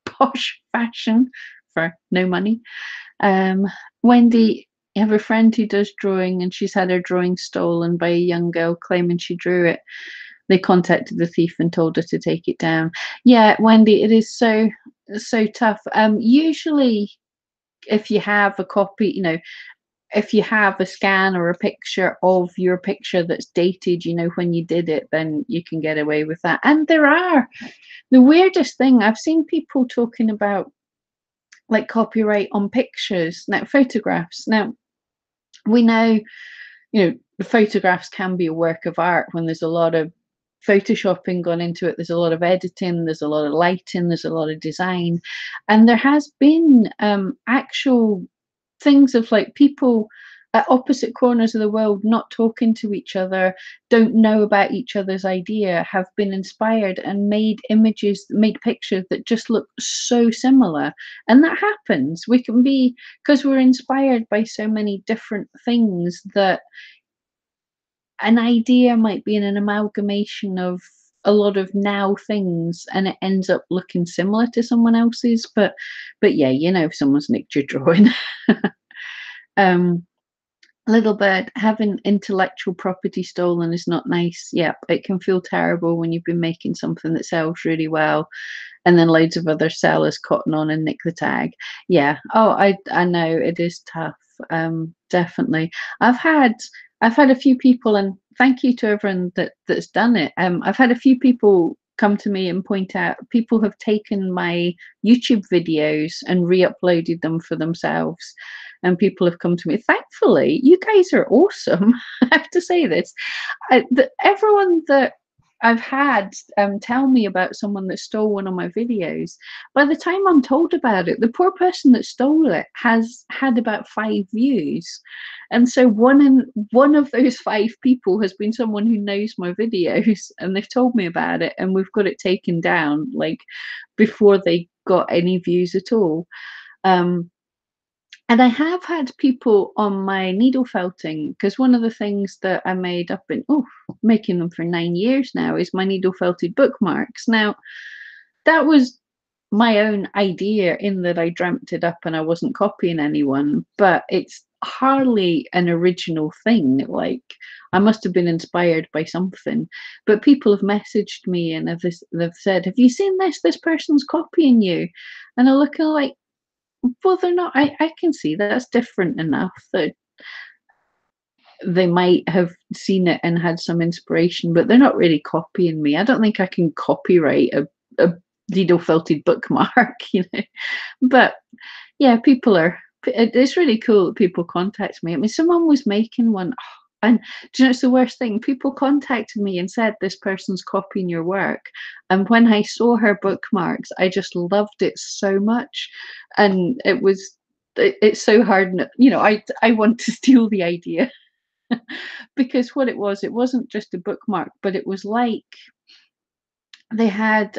posh fashion for no money. Wendy, I have a friend who does drawing and she's had her drawing stolen by a young girl claiming she drew it. They contacted the thief and told her to take it down. Yeah, Wendy, it is so tough. Usually if you have a copy, you know, if you have a scan or a picture of your picture that's dated, you know, when you did it, then you can get away with that. And there are the weirdest thing, I've seen people talking about like copyright on pictures, now photographs. Now we know, you know, the photographs can be a work of art when there's a lot of photoshopping gone into it, there's a lot of editing, there's a lot of lighting, there's a lot of design, and there has been actual things of like people at opposite corners of the world not talking to each other, don't know about each other's idea, have been inspired and made images, made pictures that just look so similar. And that happens. We can be, because we're inspired by so many different things, that an idea might be in an amalgamation of a lot of now things and it ends up looking similar to someone else's. But yeah, you know, if someone's nicked your drawing. um Little bird, having intellectual property stolen is not nice. Yep, it can feel terrible when you've been making something that sells really well and then loads of other sellers cotton on and nick the tag. Yeah. Oh, I know it is tough. Definitely. I've had I've had a few people, and thank you to everyone that's done it. I've had a few people come to me and point out people have taken my YouTube videos and re-uploaded them for themselves. And people have come to me. Thankfully, you guys are awesome. I have to say this. Everyone that I've had tell me about someone that stole one of my videos, by the time I'm told about it, the poor person that stole it has had about 5 views. And so one of those 5 people has been someone who knows my videos, and they've told me about it, and we've got it taken down like before they got any views at all. Um, and I have had people on my needle felting, because one of the things that I made up in, making them for 9 years now, is my needle felted bookmarks. Now, that was my own idea in that I dreamt it up and I wasn't copying anyone, but it's hardly an original thing. Like, I must have been inspired by something. But people have messaged me and they've said, "Have you seen this? This person's copying you." And I look at like, well, they're not. I can see that's different enough that they might have seen it and had some inspiration, but they're not really copying me. I don't think I can copyright a needle felted bookmark, you know. But yeah, people are. It's really cool that people contact me. I mean, someone was making one, and do you know it's the worst thing? People contacted me and said this person's copying your work, and when I saw her bookmarks, I just loved it so much, and it's so hard. You know, I want to steal the idea because what it wasn't just a bookmark, but it was like they had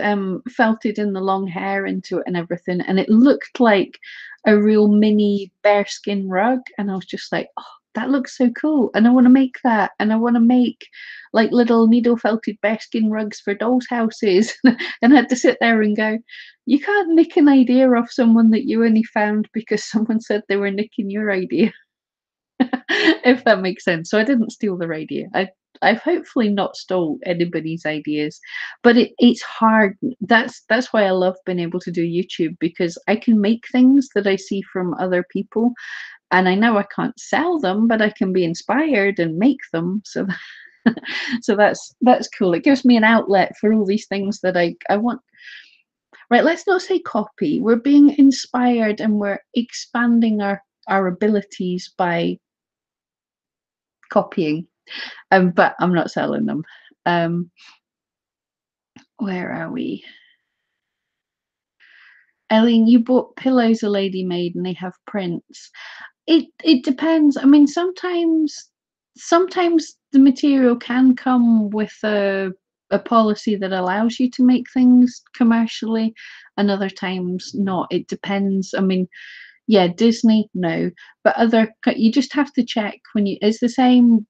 felted in the long hair into it and everything, and it looked like a real mini bearskin rug. And I was just like, oh, that looks so cool, and I want to make that, and I want to make like little needle felted bearskin rugs for dolls' houses. And I had to sit there and go, you can't nick an idea off someone that you only found because someone said they were nicking your idea. If that makes sense. So I didn't steal their idea. I've hopefully not stole anybody's ideas, but it's hard. That's why I love being able to do YouTube, because I can make things that I see from other people, and I know I can't sell them, but I can be inspired and make them. So so that's cool. It gives me an outlet for all these things that I want. Right, let's not say copy. We're being inspired and we're expanding our abilities by copying. But I'm not selling them. Um, where are we? Eileen, you bought pillows a lady made and they have prints. It depends. I mean, sometimes the material can come with a policy that allows you to make things commercially, and other times not. It depends. I mean, yeah, Disney, no, but you just have to check when you. It's the same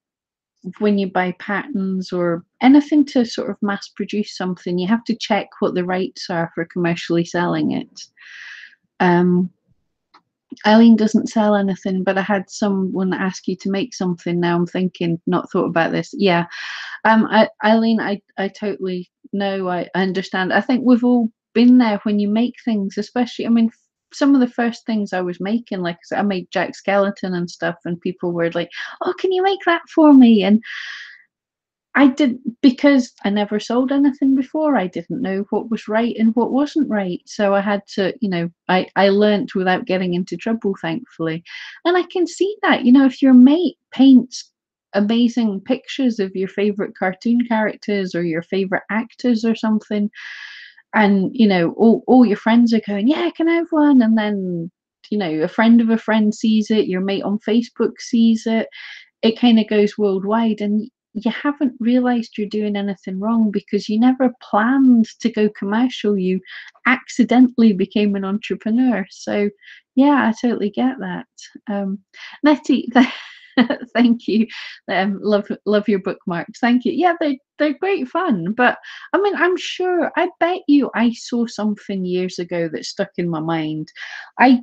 when you buy patterns or anything to sort of mass produce something. You have to check what the rights are for commercially selling it. Um, Eileen doesn't sell anything, but I had someone ask you to make something. Now I'm thinking, not thought about this. Yeah. Eileen, I totally know. I understand. I think we've all been there when you make things, especially, I mean, some of the first things I was making, like I said, I made Jack Skeleton and stuff, and people were like, "Oh, can you make that for me?" And I did, because I never sold anything before. I didn't know what was right and what wasn't right. So I had to, I learnt without getting into trouble, thankfully. And I can see that, if your mate paints amazing pictures of your favorite cartoon characters or your favorite actors or something, and all your friends are going, yeah, can I have one? And then a friend of a friend sees it, your mate on Facebook sees it, it kind of goes worldwide, and you haven't realized you're doing anything wrong because you never planned to go commercial. You accidentally became an entrepreneur. So yeah, I totally get that. Nettie, thank you. Love your bookmarks. Thank you. Yeah, they're great fun. But I mean, I'm sure, I bet you I saw something years ago that stuck in my mind. I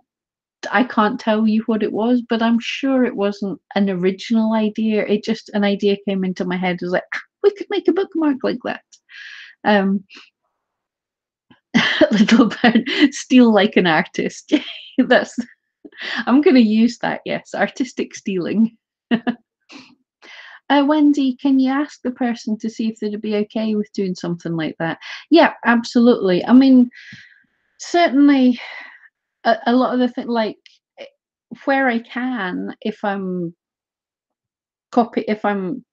I can't tell you what it was, but I'm sure it wasn't an original idea. It just, an idea came into my head. It was like, "Ah, we could make a bookmark like that." Um, Little bird, steal like an artist. That's, I'm going to use that. Yes, artistic stealing. Wendy, can you ask the person to see if they'd be okay with doing something like that? Yeah, absolutely. I mean, certainly a lot of the thing, like eh, where I can, if I'm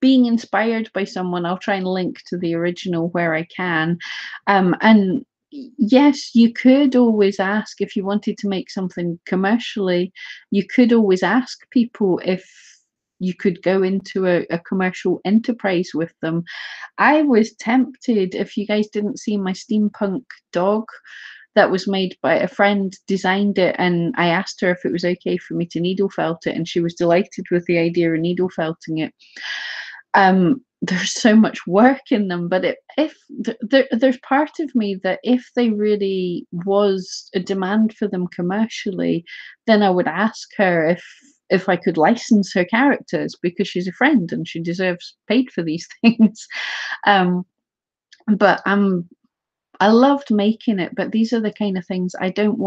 being inspired by someone, I'll try and link to the original where I can. And yes, you could always ask, if you wanted to make something commercially, you could always ask people if you could go into a commercial enterprise with them. I was tempted, if you guys didn't see my steampunk dog that was made by a friend, designed it, and I asked her if it was okay for me to needle felt it, and she was delighted with the idea of needle felting it. There's so much work in them, but there's part of me that if they really was a demand for them commercially, then I would ask her if I could license her characters, because she's a friend and she deserves paid for these things. Um, but I loved making it, but these are the kind of things I don't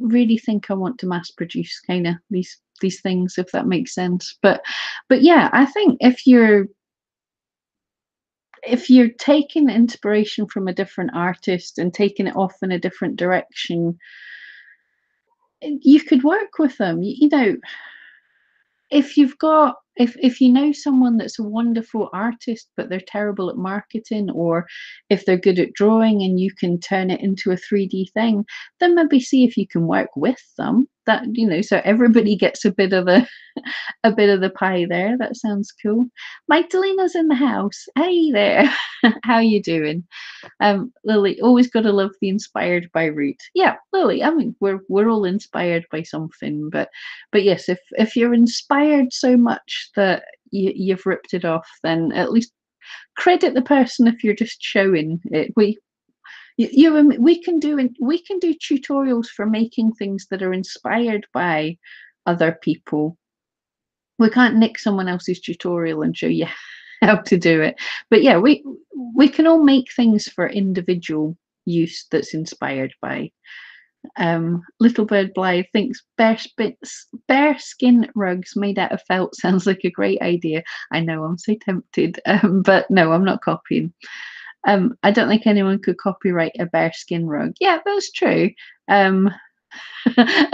really think I want to mass produce, kind of these things, if that makes sense. But yeah, I think if you're taking inspiration from a different artist and taking it off in a different direction, you could work with them. If you know someone that's a wonderful artist but they're terrible at marketing, or if they're good at drawing and you can turn it into a 3D thing, then maybe see if you can work with them, that so everybody gets a bit of a bit of the pie there. That sounds cool. Magdalena's in the house. Hey there. How you doing? Lily, always got to love the inspired by route. Yeah, Lily. I mean, we're all inspired by something, but yes, if you're inspired so much that you've ripped it off, then at least credit the person if you're just showing it. We can do tutorials for making things that are inspired by other people. We can't nick someone else's tutorial and show you how to do it. But yeah, we can all make things for individual use that's inspired by. Little Bird Blythe thinks bear skin rugs made out of felt sounds like a great idea. I know, I'm so tempted, but no, I'm not copying. I don't think anyone could copyright a bear skin rug. Yeah, that's true. And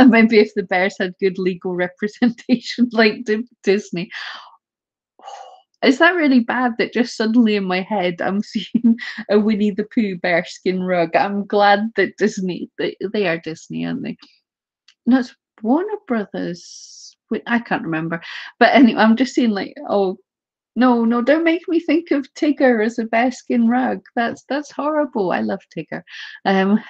maybe if the bears had good legal representation, like Disney. Is that really bad that just suddenly in my head I'm seeing a Winnie the Pooh bearskin rug? I'm glad that Disney, they are Disney, aren't they? No, it's Warner Brothers. Wait, I can't remember. But anyway, I'm just seeing like, oh, no, no, don't make me think of Tigger as a bearskin rug. That's horrible. I love Tigger. Um,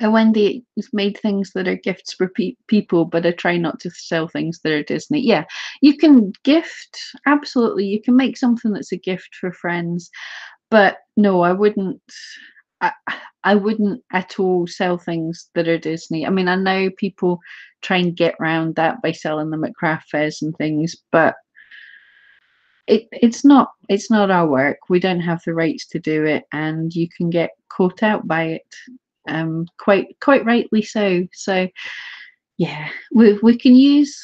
and Wendy has made things that are gifts for people, but I try not to sell things that are Disney. Yeah, you can gift, absolutely. You can make something that's a gift for friends, but no, I wouldn't. I, I wouldn't at all sell things that are Disney. I mean, I know people try and get around that by selling them at craft fairs and things, but it's not our work. We don't have the rights to do it, and you can get caught out by it. quite rightly so. So yeah, we can use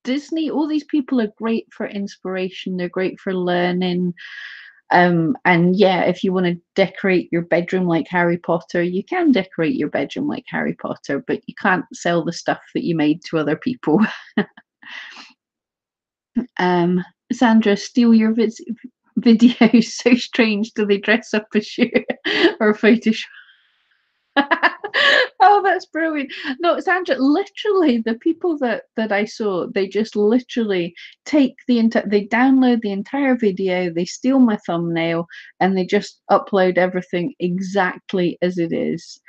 Disney. All these people are great for inspiration. They're great for learning. And yeah, if you want to decorate your bedroom like Harry Potter, you can decorate your bedroom like Harry Potter, but you can't sell the stuff that you made to other people. Sandra, steal your videos. So strange. Do they dress up as you or Photoshop? Oh, that's brilliant. No, Sandra, literally the people that I saw, they just literally take the entire, they download the entire video, they steal my thumbnail, and they just upload everything exactly as it is.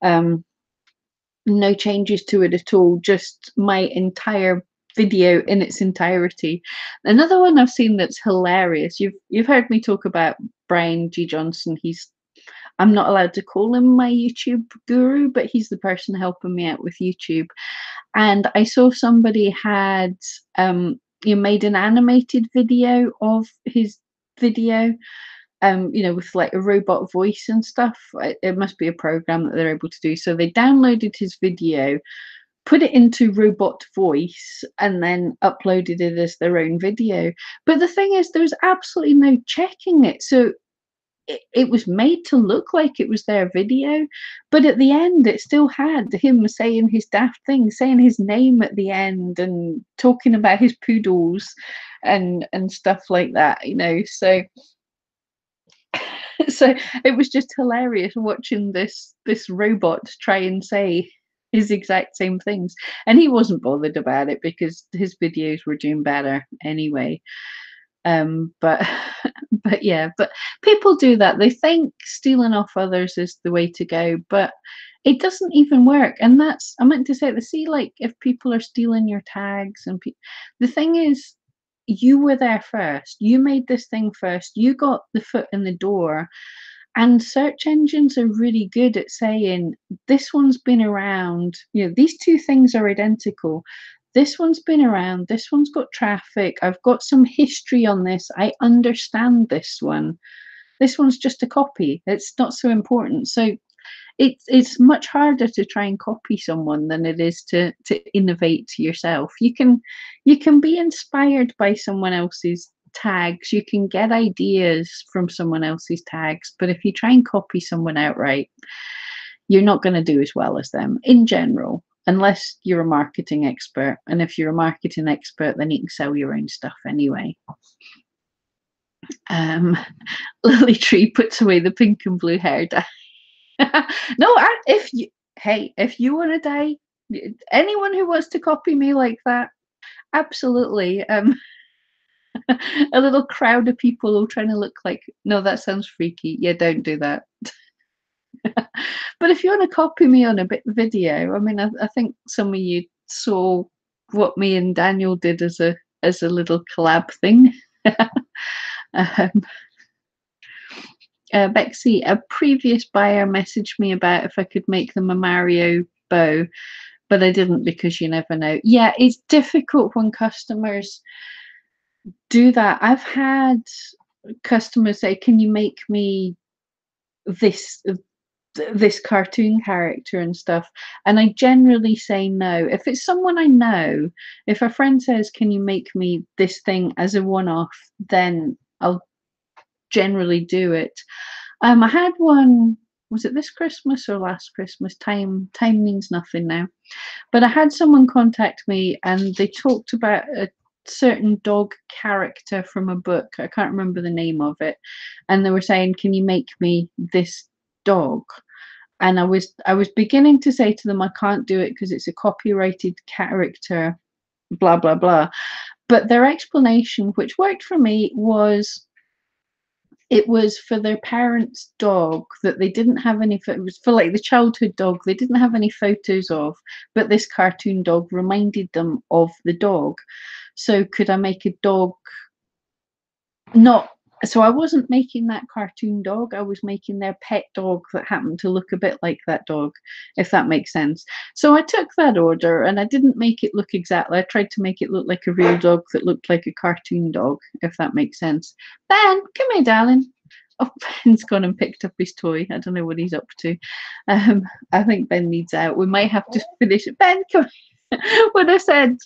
No changes to it at all, just my entire video in its entirety. Another one I've seen that's hilarious. You've heard me talk about Brian G. Johnson. I'm not allowed to call him my YouTube guru, but he's the person helping me out with YouTube. And I saw somebody had made an animated video of his video, with like a robot voice and stuff. It must be a program that they're able to do. So they downloaded his video, put it into robot voice, and then uploaded it as their own video. But the thing is, there's absolutely no checking it. So it was made to look like it was their video, but at the end it still had him saying his daft thing, saying his name at the end and talking about his poodles and stuff like that, so so it was just hilarious watching this robot try and say his exact same things, and he wasn't bothered about it because his videos were doing better anyway. But but yeah, but people do that. They think stealing off others is the way to go, but it doesn't even work. And that's, I meant to say, see, like if people are stealing your tags and the thing is, you were there first. You made this thing first. You got the foot in the door. And search engines are really good at saying this one's been around. These two things are identical. This one's been around. This one's got traffic. I've got some history on this. I understand this one. This one's just a copy. It's not so important. So it's much harder to try and copy someone than it is to innovate yourself. You can be inspired by someone else's tags. You can get ideas from someone else's tags, but if you try and copy someone outright, you're not going to do as well as them in general, unless you're a marketing expert. And if you're a marketing expert, then you can sell your own stuff anyway. Lily Tree puts away the pink and blue hair dye. No, if you want to dye, anyone who wants to copy me like that, absolutely. A little crowd of people all trying to look like, no, that sounds freaky. Yeah, don't do that. But if you want to copy me on a video, I mean, I think some of you saw what me and Daniel did as a little collab thing. Bexy, a previous buyer messaged me about if I could make them a Mario bow, but I didn't because you never know. Yeah, it's difficult when customers do that. I've had customers say, can you make me this cartoon character and stuff, and I generally say no. If it's someone I know, if a friend says, can you make me this thing as a one-off, then I'll generally do it. I had one, was it this Christmas or last Christmas? Time means nothing now, but I had someone contact me and they talked about a certain dog character from a book. I can't remember the name of it, and they were saying, can you make me this dog? And I was beginning to say to them, I can't do it because it's a copyrighted character, blah blah blah. But their explanation, which worked for me, was it was for their parents' dog that they didn't have any. It was for like the childhood dog they didn't have any photos of, but this cartoon dog reminded them of the dog. So could I make a dog? Not. So I wasn't making that cartoon dog. I was making their pet dog that happened to look a bit like that dog, if that makes sense. So I took that order and I didn't make it look exactly. I tried to make it look like a real dog that looked like a cartoon dog, if that makes sense. Ben, come here, darling. Oh, Ben's gone and picked up his toy. I don't know what he's up to. I think Ben needs out. We might have to finish it. Ben, come. When I said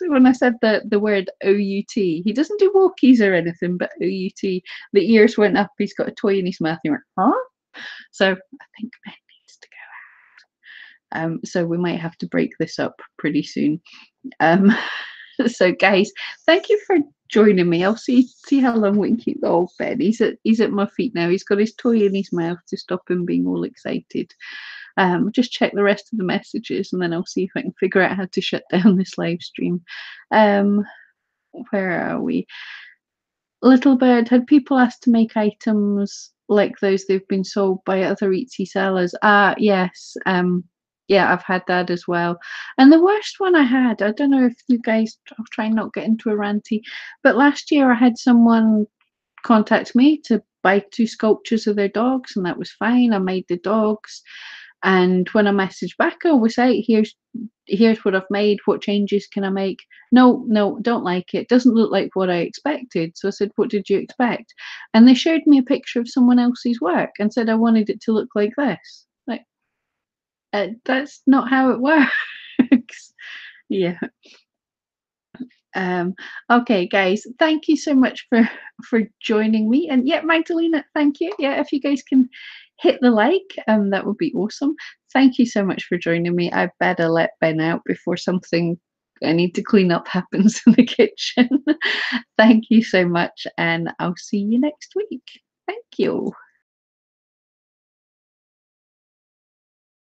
the word OUT, he doesn't do walkies or anything, but OUT. The ears went up. He's got a toy in his mouth. He went, huh? So I think Ben needs to go out. So we might have to break this up pretty soon. So guys, thank you for joining me. I'll see how long we can keep the old Ben. He's at my feet now. He's got his toy in his mouth to stop him being all excited. Just check the rest of the messages and then I'll see if I can figure out how to shut down this live stream. Where are we? Little Bird, had people asked to make items like those they've been sold by other Etsy sellers? Yes. Yeah, I've had that as well. And the worst one I had, I don't know if you guys, I'll try and not get into a ranty, but last year I had someone contact me to buy 2 sculptures of their dogs, and that was fine. I made the dogs. And when I messaged back, I was like, here's what I've made. What changes can I make? No, don't like it. Doesn't look like what I expected. So I said, what did you expect? And they showed me a picture of someone else's work and said I wanted it to look like this. Like, that's not how it works. Yeah. Okay, guys, thank you so much for joining me. And yeah, Magdalena, thank you. Yeah, if you guys can hit the like, that would be awesome. Thank you so much for joining me. I better let Ben out before something I need to clean up happens in the kitchen. Thank you so much, and I'll see you next week. Thank you.